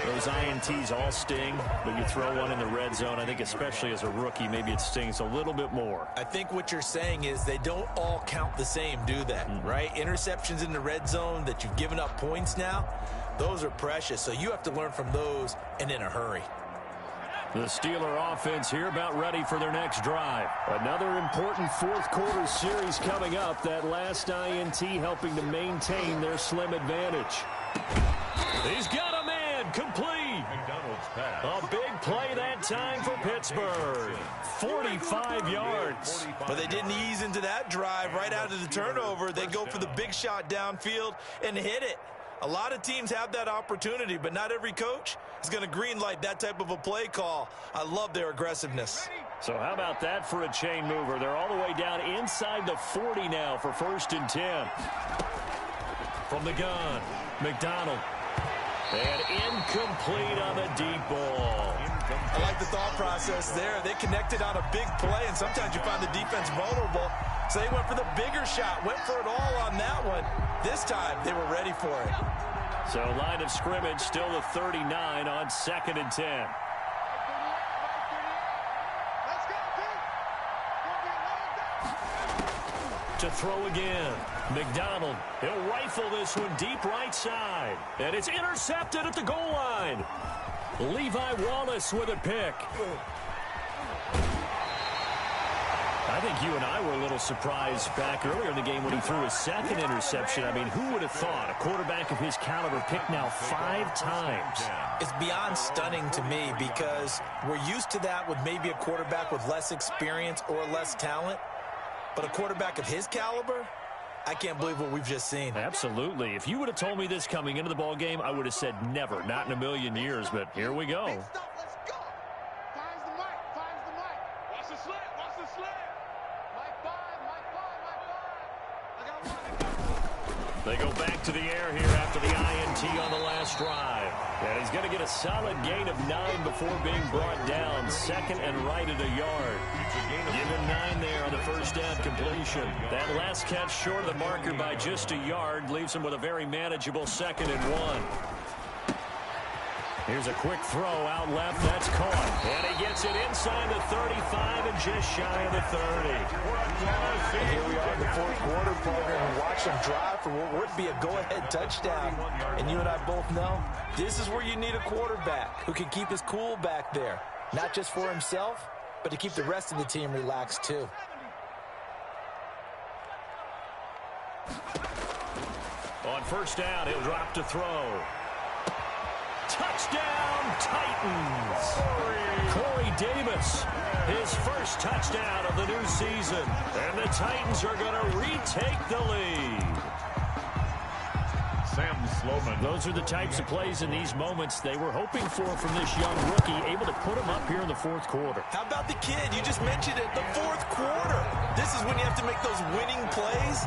Those INTs all sting, but you throw one in the red zone, I think especially as a rookie, maybe it stings a little bit more. I think what you're saying is they don't all count the same, do they? Right? Interceptions in the red zone that you've given up points now, those are precious. So you have to learn from those and in a hurry. The Steeler offense here about ready for their next drive. Another important fourth quarter series coming up. That last INT helping to maintain their slim advantage. He's got a man complete. A big play that time for Pittsburgh. 45 yards. But they didn't ease into that drive right out of the turnover. They go for the big shot downfield and hit it. A lot of teams have that opportunity, but not every coach is going to greenlight that type of a play call. I love their aggressiveness. So how about that for a chain mover? They're all the way down inside the 40 now for 1st and 10. From the gun, McDonald. And incomplete on the deep ball. I like the thought process there. They connected on a big play, and sometimes you find the defense vulnerable. So they went for the bigger shot, went for it all on that one. This time, they were ready for it. So line of scrimmage still the 39 on 2nd and 10. To throw again. McDonald, he'll rifle this one deep right side. And it's intercepted at the goal line. Levi Wallace with a pick. I think you and I were a little surprised back earlier in the game when he threw his second interception. I mean, who would have thought a quarterback of his caliber picked now 5 times? It's beyond stunning to me because we're used to that with maybe a quarterback with less experience or less talent. But a quarterback of his caliber, I can't believe what we've just seen. Absolutely. If you would have told me this coming into the ball game, I would have said never, not in a million years. But here we go. Let's go. Finds the mic. Watch the slant. Mike 5. I got one. They go back to the air here after the INT on the last drive. And he's going to get a solid gain of 9 before being brought down. 2nd and right at a yard. Give him 9 there on the first down completion. That last catch short of the marker by just a yard leaves him with a very manageable 2nd and 1. Here's a quick throw out left. That's caught. And he gets it inside the 35 and just shy of the 30. And here we are in the fourth quarter, partner, and watch them drive for what would be a go-ahead touchdown. And you and I both know this is where you need a quarterback who can keep his cool back there. Not just for himself, but to keep the rest of the team relaxed too. On first down, he'll drop to throw. Touchdown, Titans. Corey Davis, his first touchdown of the new season. And the Titans are going to retake the lead. Sam Sloman. Those are the types of plays in these moments they were hoping for from this young rookie, able to put him up here in the fourth quarter. How about the kid? You just mentioned it, the fourth quarter. This is when you have to make those winning plays.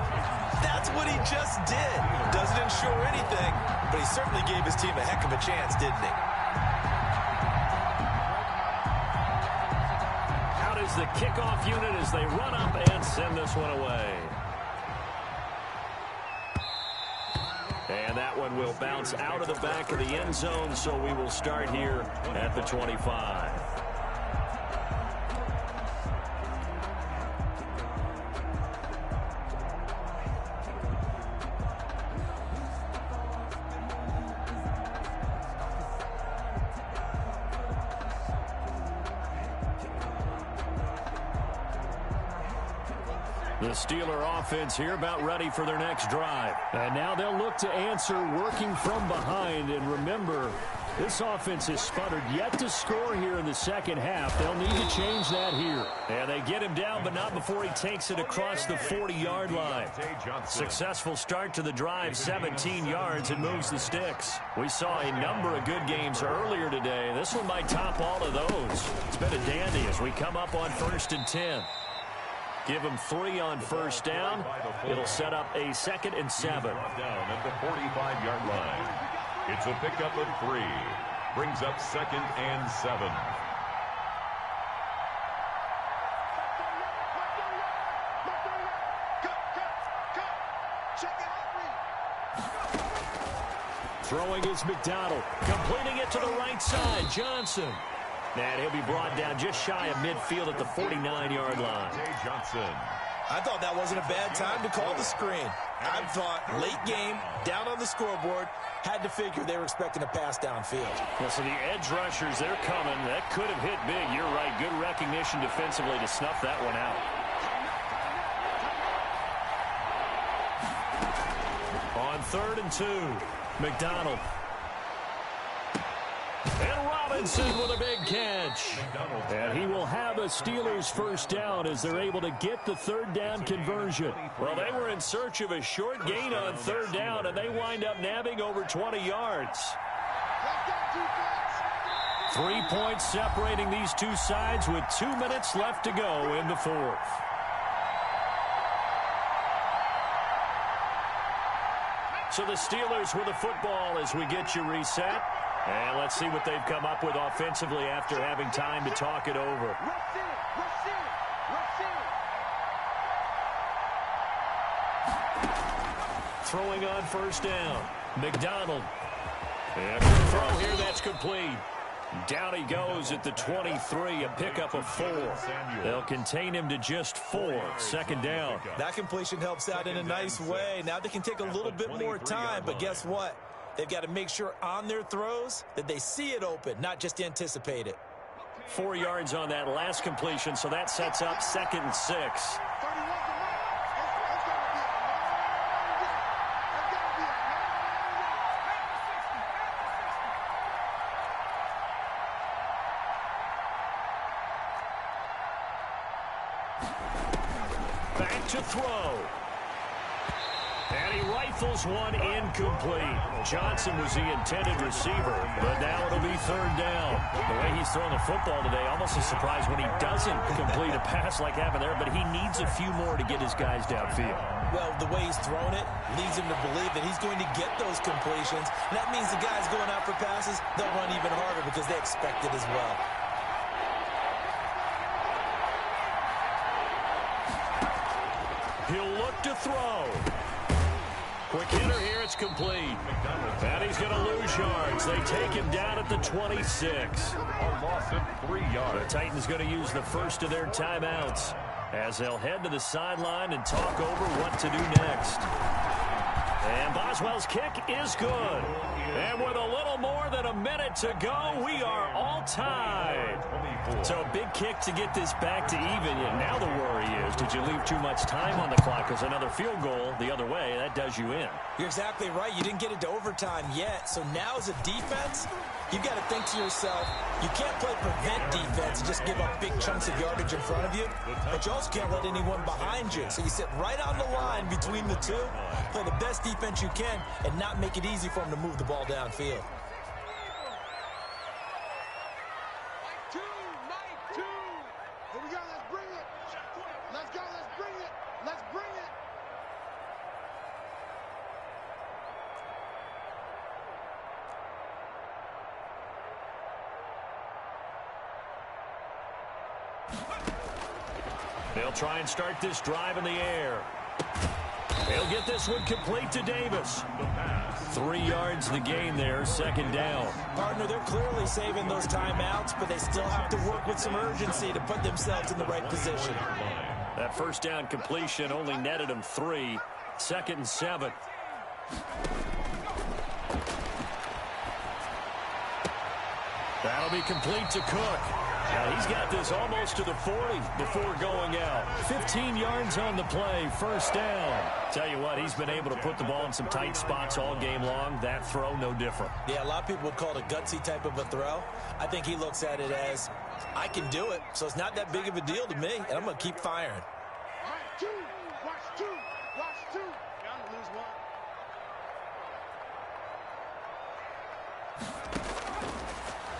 That's what he just did. Doesn't ensure anything, but he certainly gave his team a heck of a chance, didn't he? Out is the kickoff unit as they run up and send this one away. And that one will bounce out of the back of the end zone, so we will start here at the 25. The Steeler offense here about ready for their next drive. And now they'll look to answer working from behind. And remember, this offense has sputtered yet to score here in the second half. They'll need to change that here. And they get him down, but not before he takes it across the 40-yard line. Successful start to the drive, 17 yards, and moves the sticks. We saw a number of good games earlier today. This one might top all of those. It's been a dandy as we come up on 1st and 10. Give him 3 on first down. It'll set up a 2nd and 7. Down at the 45-yard line. It's a pickup of 3. Brings up 2nd and 7. Throwing is McDonald. Completing it to the right side. Johnson. And he'll be brought down just shy of midfield at the 49-yard line. Johnson. I thought that wasn't a bad time to call the screen. I thought late game, down on the scoreboard, had to figure they were expecting a pass downfield. Well, so the edge rushers, they're coming. That could have hit big. You're right. Good recognition defensively to snuff that one out. On 3rd and 2, McDonald. And Robinson with a big catch. And he will have a Steelers first down as they're able to get the 3rd down conversion. Well, they were in search of a short gain on 3rd down, and they wind up nabbing over 20 yards. 3 points separating these two sides with 2 minutes left to go in the 4th. So the Steelers with the football as we get you reset. And let's see what they've come up with offensively after having time to talk it over. Throwing on 1st down. McDonald. And throw here, that's complete. Down he goes at the 23, a pickup of 4. They'll contain him to just 4. 2nd down. That completion helps out in a nice way. Now they can take a little bit more time, but guess what? They've got to make sure on their throws that they see it open, not just anticipate it. 4 yards on that last completion, so that sets up 2nd and 6. Back to throw. And he rifles one incomplete. Johnson was the intended receiver, but now it'll be 3rd down. The way he's throwing the football today, almost a surprise when he doesn't complete a pass like happened there, but he needs a few more to get his guys downfield. Well, the way he's thrown it leads him to believe that he's going to get those completions. And that means the guys going out for passes, they'll run even harder because they expect it as well. He'll look to throw. Quick hitter here, it's complete. And he's going to lose yards. They take him down at the 26. A loss of 3 yards. The Titans going to use the first of their timeouts as they'll head to the sideline and talk over what to do next. And Boswell's kick is good. And with a little more than a minute to go, we are all tied. So a big kick to get this back to even. And now the worry is, did you leave too much time on the clock? Because another field goal the other way, that does you in. You're exactly right. You didn't get it to overtime yet. So now as a defense, you've got to think to yourself, you can't play prevent defense and just give up big chunks of yardage in front of you. But you also can't let anyone behind you. So you sit right on the line between the two, play the best defense you can, and not make it easy for them to move the ball downfield. Here we go, let's bring it. Let's go, let's bring it. Let's bring it. They'll try and start this drive in the air. They'll get this one complete to Davis. 3 yards the gain there, 2nd down. Partner, they're clearly saving those timeouts, but they still have to work with some urgency to put themselves in the right position. That 1st down completion only netted him 3. 2nd and 7. That'll be complete to Cook. Now he's got this almost to the 40 before going out. 15 yards on the play, 1st down. Tell you what, he's been able to put the ball in some tight spots all game long. That throw, no different. Yeah, a lot of people would call it a gutsy type of a throw. I think he looks at it as, I can do it, so it's not that big of a deal to me, and I'm going to keep firing. Watch two. Watch two. Bound to lose one.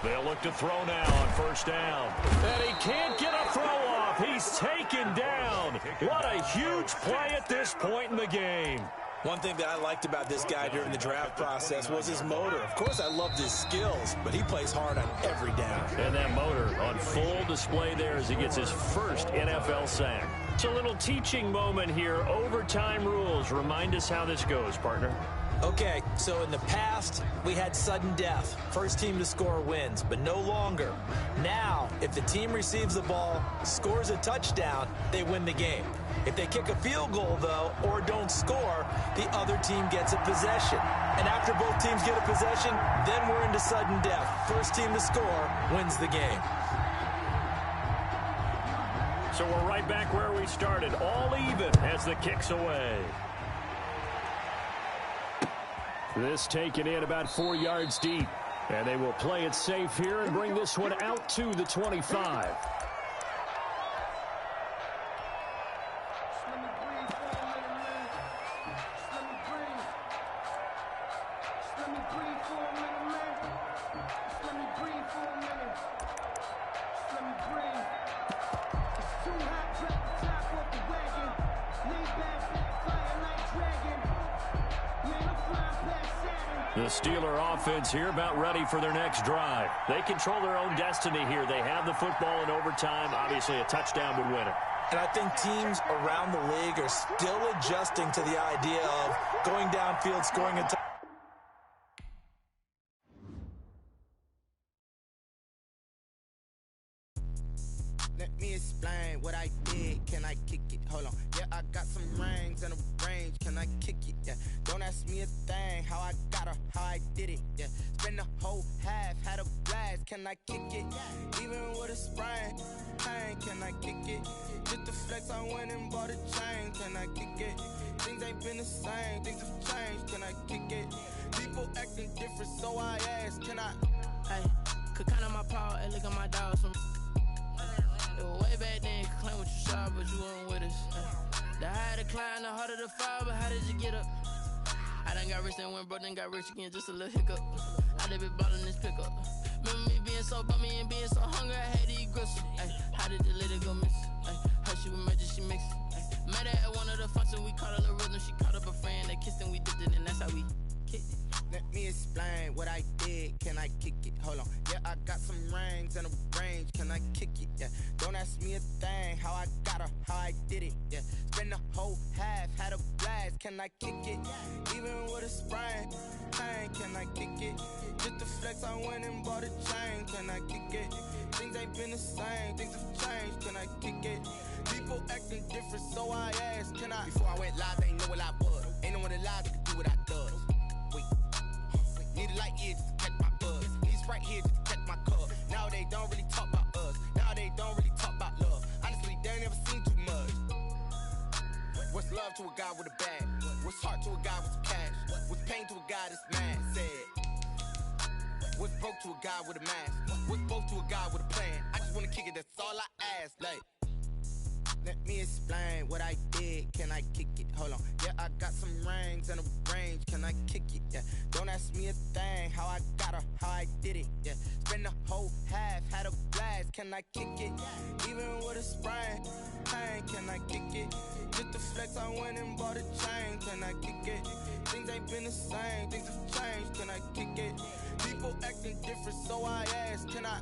They'll look to throw now on 1st down. And he can't get a throw off. He's taken down. What a huge play at this point in the game. One thing that I liked about this guy during the draft process was his motor. Of course, I loved his skills, but he plays hard on every down. And that motor on full display there as he gets his first NFL sack. It's a little teaching moment here. Overtime rules. Remind us how this goes, partner. Okay, so in the past, we had sudden death. First team to score wins, but no longer. Now, if the team receives the ball, scores a touchdown, they win the game. If they kick a field goal, though, or don't score, the other team gets a possession. And after both teams get a possession, then we're into sudden death. First team to score wins the game. So we're right back where we started, all even as the kick's away. This taken in about 4 yards deep. And they will play it safe here and bring this one out to the 25. The Steeler offense here about ready for their next drive. They control their own destiny here. They have the football in overtime. Obviously, a touchdown would win it. And I think teams around the league are still adjusting to the idea of going downfield, scoring a touchdown. Let me explain what I did. Can I kick it? Hold on. Yeah, I got some rings and a range. Can I kick it? Yeah. Don't ask me a thing. How I got her, how I did it. Yeah. Spend the whole half, had a blast. Can I kick it? Even with a sprain. Pain, can I kick it? Just the flex, I went and bought a chain. Can I kick it? Things ain't been the same. Things have changed. Can I kick it? People acting different, so I ask. Can I? Hey, could count on my power and look at my dogs from. It was way back then, you could claim what you saw, but you weren't with us. The higher the climb, the harder the fall, but how did you get up? I done got rich, then went broke, then got rich again, just a little hiccup. I done been ballin' this pickup. Remember me being so bummy and being so hungry, I had to eat gristle. Ay, how did the lady go miss? Ay, her she was magic, she mixed. Ay, met her at one of the functions, we caught a little rhythm, she caught up a friend, they kissed and we dipped it, and that's how we kicked it. Let me explain what I did. Can I kick it? Hold on. Yeah, I got some rings and a range. Can I kick it? Yeah. Don't ask me a thing. How I got her, how I did it. Yeah. Spend the whole half, had a blast. Can I kick it? Even with a sprain. Pain, can I kick it? Just the flex, I went and bought a chain. Can I kick it? Things ain't been the same. Things have changed. Can I kick it? People acting different, so I asked. Can I? Before I went live, they ain't know what I was. Ain't no one alive that could do what I does. Need a light here just to catch my buzz. Need Sprite here just to catch my cup. Now they don't really talk about us. Now they don't really talk about love. Honestly, they ain't never seen too much. What's love to a guy with a bag? What's heart to a guy with some cash? What's pain to a guy that's mad? Said. What's broke to a guy with a mask? What's both to a guy with a plan? I just wanna kick it, that's all I ask. Like, let me explain what I did. Can I kick it? Hold on. Yeah, I got some rings and a range. Can I kick it? Yeah. Don't ask me a thing. How I got her, how I did it. Yeah. Spend the whole half, had a blast. Can I kick it? Even with a sprain. Pain, can I kick it? Just the flex, I went and bought a chain. Can I kick it? Things ain't been the same. Things have changed. Can I kick it? People acting different, so I ask. Can I?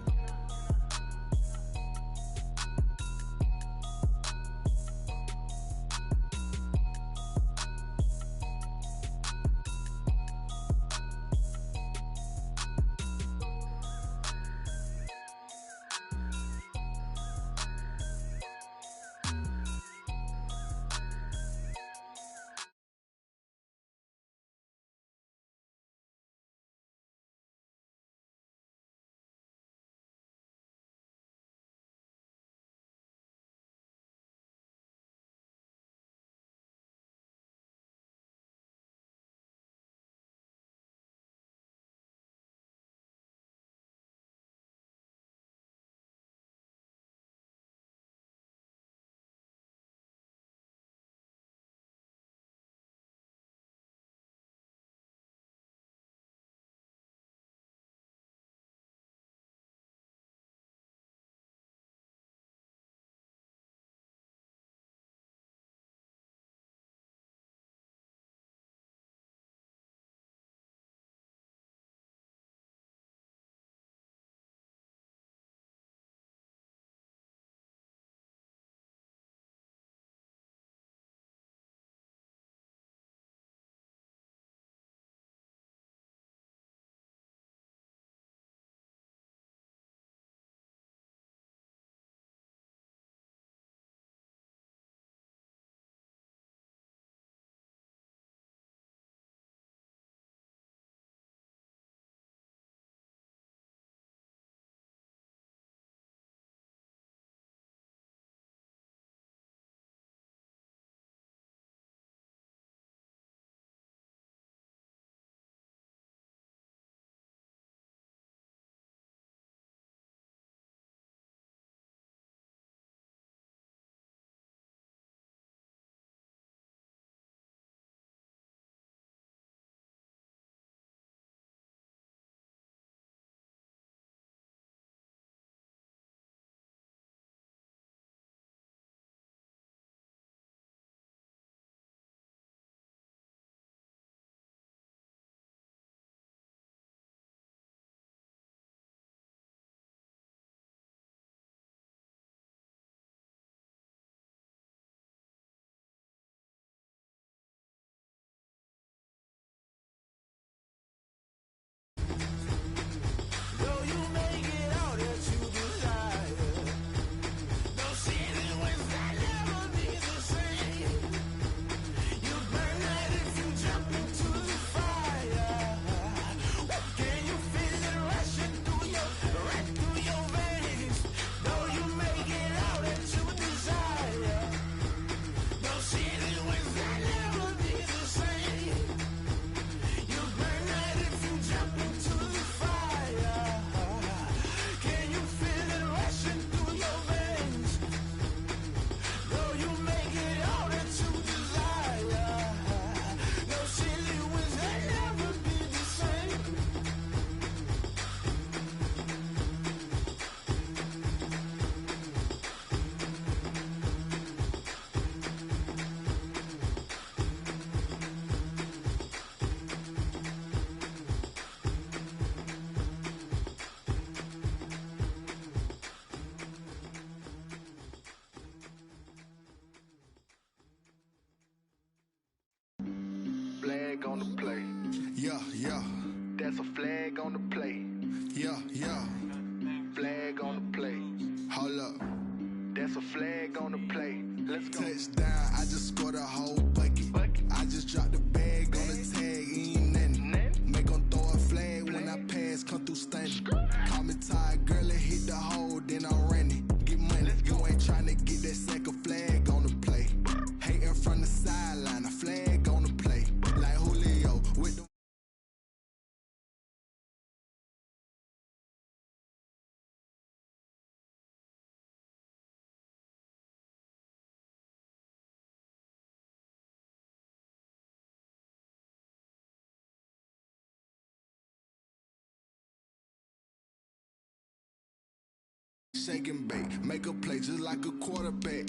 Shake and bake, make a play just like a quarterback.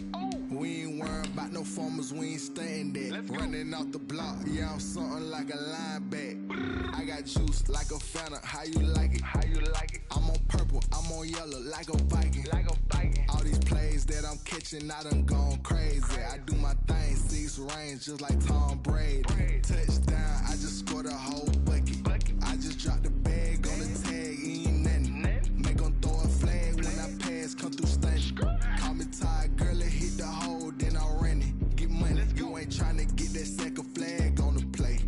We ain't worrying about no formers, we ain't staying there. Running off the block, yeah, I'm something like a linebacker. I got juice like a Fanta, how you like it? How you like it? I'm on purple, I'm on yellow, like a Viking. Like a Viking. All these plays that I'm catching, I done gone crazy. I do my thing, 6 range, just like Tom Brady. Touchdown, I just scored a whole bucket. I just dropped the bag on the tag, ain't nothing. Make 'em throw a flag when I pass, come through stunning. Call me tired, girl, it hit the hole, then I ran it. Get money, you ain't tryna get that second flag on the play.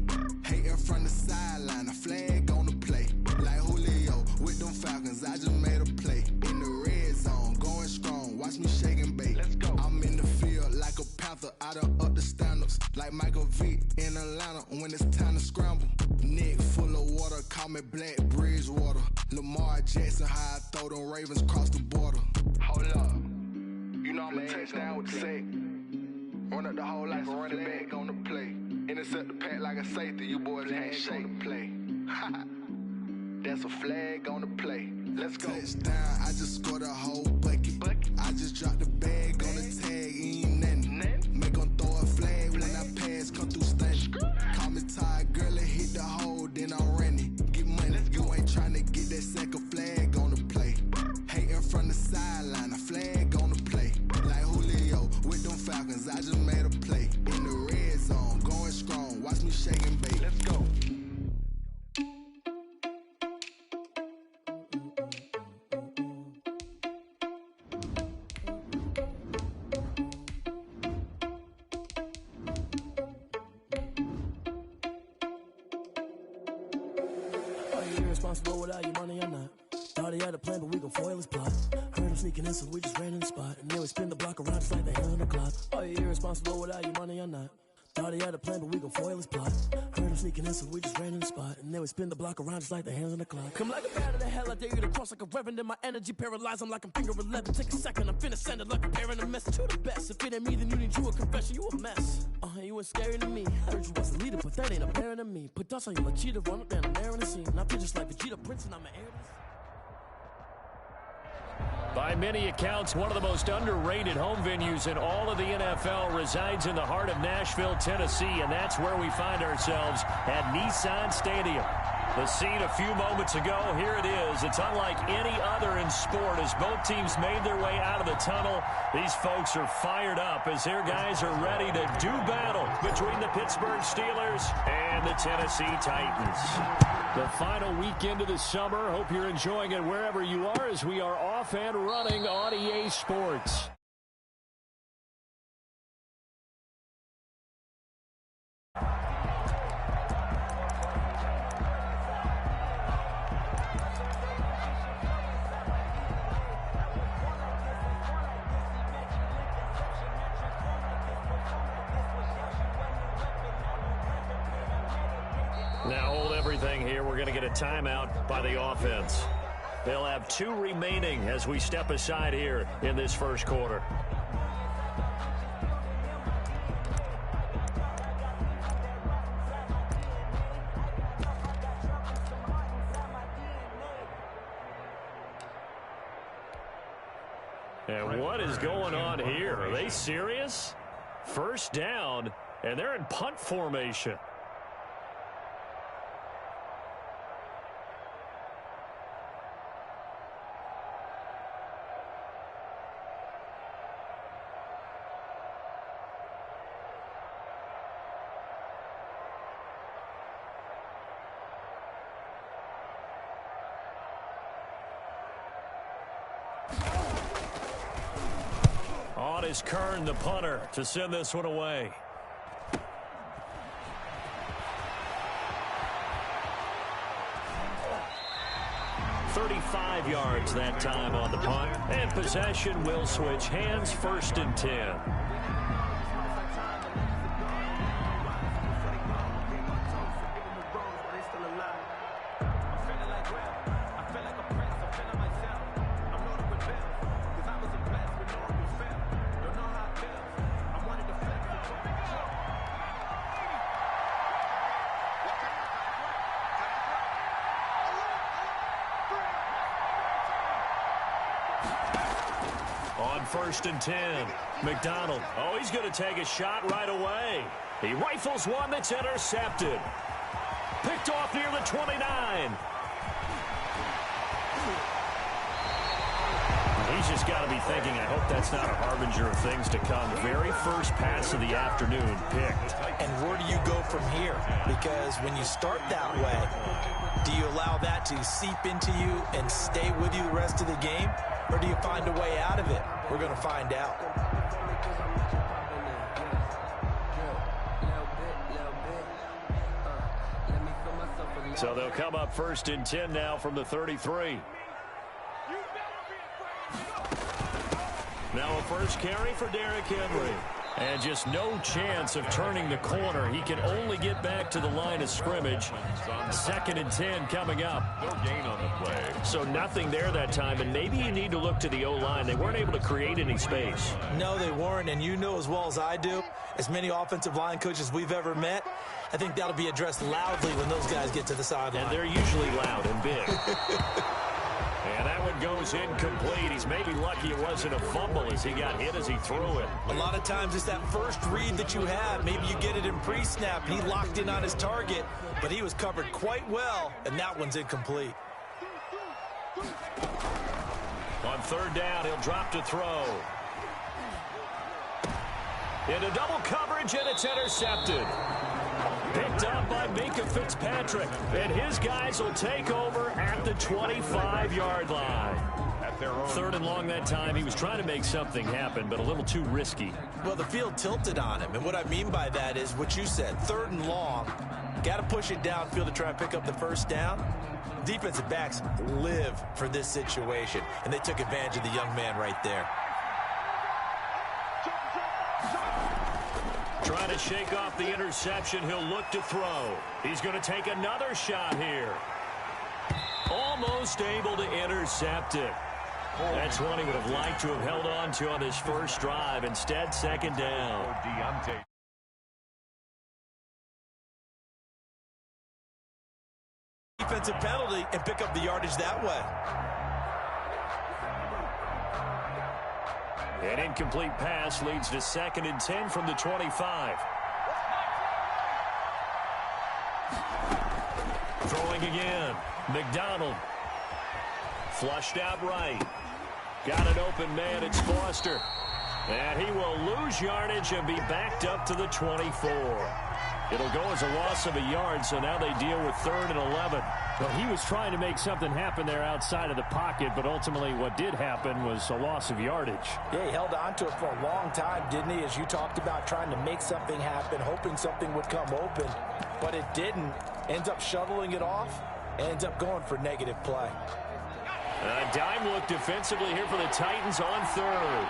Hating from the sideline, a flag on the play. Like Julio with them Falcons, I just made a play. In the red zone, going strong, watch me shake and bake. I'm in the field like a panther, I done up the standards. Like Michael Vick in Atlanta when it's time to scramble. Neck full of water, call me Black Bridgewater. Lamar Jackson, how I throw them Ravens cross the border. Hold up, you know I'm a touchdown with the sack. Run up the whole life, run it back on the play. Intercept the pack like a safety, you boys ain't shake the play. That's a flag on the play. Let's go. Touchdown, I just scored a whole bucket. I just dropped the bag on the tag, ain't nothing. Make 'em throw a flag when I pass, come through stunning. Call me tired, girl, it hit the hole, then I ran it. Get money, you ain't tryna get that second flag on the play. Hating from the sideline, a flag on the play. Like Julio with them Falcons, I just made a play. In the red zone, going strong, watch me shake and bake. Let's go. Irresponsible without your money or not. Thought he had a plan, but we gon' foil his plot. Heard him sneaking in, so we just ran in the spot. And then we spin the block around just like the hand on the clock. Are you irresponsible without your money or not? Thought he had a plan, but we gon' foil his plot. Heard him sneaking in, so we just ran in the spot. And then we spin the block around just like the hands on the clock. Come like a bat of the hell, I dare you to cross like a reverend. And my energy paralyzed, I'm like I'm finger 11. Take a second, I'm finna send it like a parent a message. You the best, if it ain't me, then you need you a confession. You a mess, you ain't scary to me. Heard you was a leader, but that ain't apparent to me. Put dust on you like cheetah, run up down the air in the scene. I feel just like Vegeta Prince, and I'm an heir to this. By many accounts, one of the most underrated home venues in all of the NFL resides in the heart of Nashville, Tennessee, and that's where we find ourselves at Nissan Stadium. The scene a few moments ago, here it is. It's unlike any other in sport as both teams made their way out of the tunnel. These folks are fired up as their guys are ready to do battle between the Pittsburgh Steelers and the Tennessee Titans. The final weekend of the summer. Hope you're enjoying it wherever you are as we are off and running on EA Sports. Now hold everything here. We're going to get a timeout by the offense. They'll have 2 remaining as we step aside here in this first quarter. And what is going on here? Are they serious? First down, and they're in punt formation. On is Kern, the punter, to send this one away. "35 yards that time on the punt. And possession will switch hands, 1st and 10. 1st and 10. McDonald. Oh, he's going to take a shot right away. He rifles one that's intercepted. Picked off near the 29. He's just got to be thinking, I hope that's not a harbinger of things to come. Very first pass of the afternoon picked. And where do you go from here? Because when you start that way, do you allow that to seep into you and stay with you the rest of the game? Or do you find a way out of it? We're going to find out. So they'll come up 1st and 10 now from the 33. Now a first carry for Derrick Henry. And just no chance of turning the corner. He can only get back to the line of scrimmage. 2nd and 10 coming up. No gain on the play. So nothing there that time, and maybe you need to look to the O-line. They weren't able to create any space. No, they weren't, and you know as well as I do, as many offensive line coaches we've ever met, I think that'll be addressed loudly when those guys get to the sideline. And they're usually loud and big. And that one goes incomplete. He's maybe lucky it wasn't a fumble as he got hit as he threw it. A lot of times it's that first read that you have. Maybe you get it in pre-snap, and he locked in on his target, but he was covered quite well, and that one's incomplete. On 3rd down, he'll drop to throw. Into double coverage, and it's intercepted. Picked up by Minkah Fitzpatrick, and his guys will take over at the 25-yard line. At their own 3rd and long that time. He was trying to make something happen, but a little too risky. Well, the field tilted on him, and what I mean by that is what you said, 3rd and long. Got to push it downfield to try and pick up the first down. Defensive backs live for this situation, and they took advantage of the young man right there. Trying to shake off the interception. He'll look to throw. He's going to take another shot here. Almost able to intercept it. That's one he would have liked to have held on to on his first drive. Instead, 2nd down. Defensive penalty and pick up the yardage that way. An incomplete pass leads to 2nd and 10 from the 25. Throwing again. McDonald. Flushed out right. Got an open man. It's Foster. And he will lose yardage and be backed up to the 24. It'll go as a loss of a yard, so now they deal with 3rd and 11. Well, he was trying to make something happen there outside of the pocket, but ultimately what did happen was a loss of yardage. Yeah, he held on to it for a long time, didn't he? As you talked about trying to make something happen, hoping something would come open, but it didn't. Ends up shoveling it off, ends up going for negative play. A dime look defensively here for the Titans on 3rd.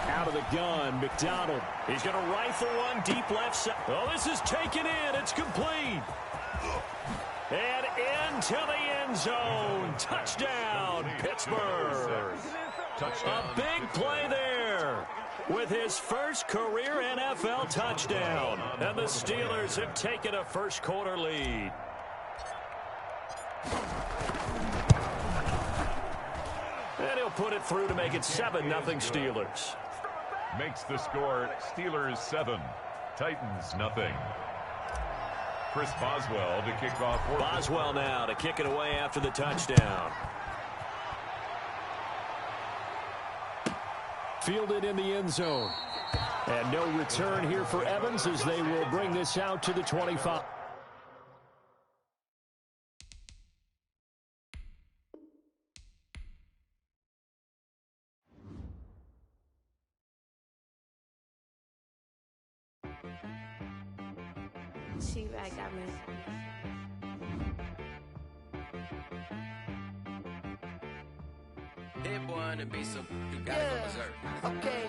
Out of the gun, McDonald. He's going to rifle one deep left side. Oh, this is taken in. It's complete. And into the end zone. Touchdown, Pittsburgh. Touchdown. A big play there with his first career NFL touchdown. And the Steelers have taken a first quarter lead. And he'll put it through to make it 7-0 Steelers. Makes the score Steelers 7, Titans nothing. Chris Boswell to kick off. Boswell now to kick it away after the touchdown. Fielded in the end zone. And no return here for Evans as they will bring this out to the 25. She-Rag got me. Hit boy to be some, you gotta go berserk. Okay.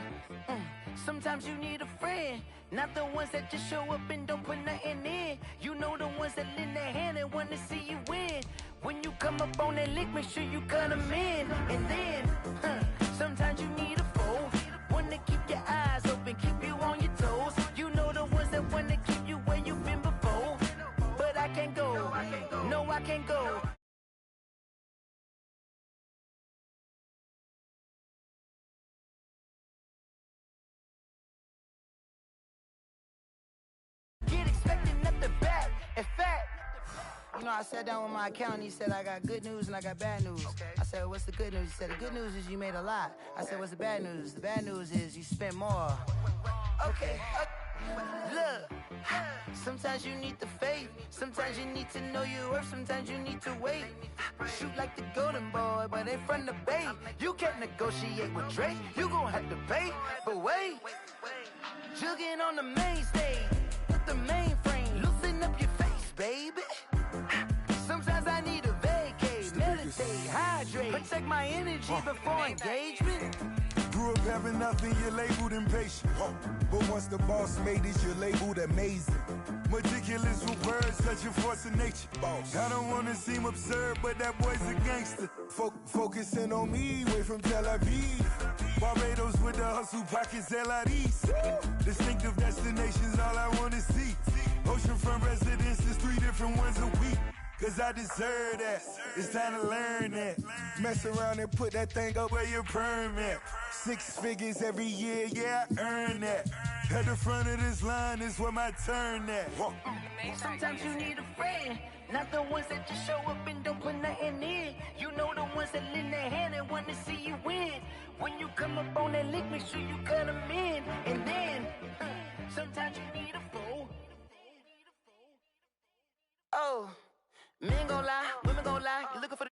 Sometimes you need a friend, not the ones that just show up and don't put nothing in. You know the ones that lend their hand and want to see you win. When you come up on that lick, make sure you cut them in. And then, sometimes you need a foe, one to keep your eyes open, keep you on your toes. You know the ones that want to keep you where you've been before. But I can't go, You know, I sat down with my accountant. He said I got good news and I got bad news. Okay. I said, what's the good news? He said, the good news is you made a lot. I said, what's the bad news? The bad news is you spent more. Okay. Look, sometimes you need the faith. Sometimes you need to know your worth. Sometimes you need to wait. Shoot like the golden boy, but in front of the bay. You can't negotiate with Drake. You gon' have to pay. But wait, jugging on the main stage with the mainframe. Loosen up your face, baby. Sometimes I need a vacate, meditate, hydrate, protect my energy before engagement. Grew up having nothing, you're labeled impatient. But once the boss made it, you're labeled amazing. Meticulous with words, such a force of nature. I don't wanna seem absurd, but that boy's a gangster. Focusing on me, way from Tel Aviv. Barbados with the hustle pockets, LIDs. Distinctive destinations, all I wanna see. Oceanfront residences, 3 different ones a week. Cause I deserve that, it's time to learn that. Mess around and put that thing up where your permit. 6 figures every year, yeah, I earn that. At the front of this line is where my turn at. Sometimes you need a friend, not the ones that just show up and don't put nothing in. You know the ones that lend their hand and want to see you win. When you come up on that lick, make sure you cut them in. And then, sometimes you need a fool. Oh. Men gon' lie, women gon' lie. You looking for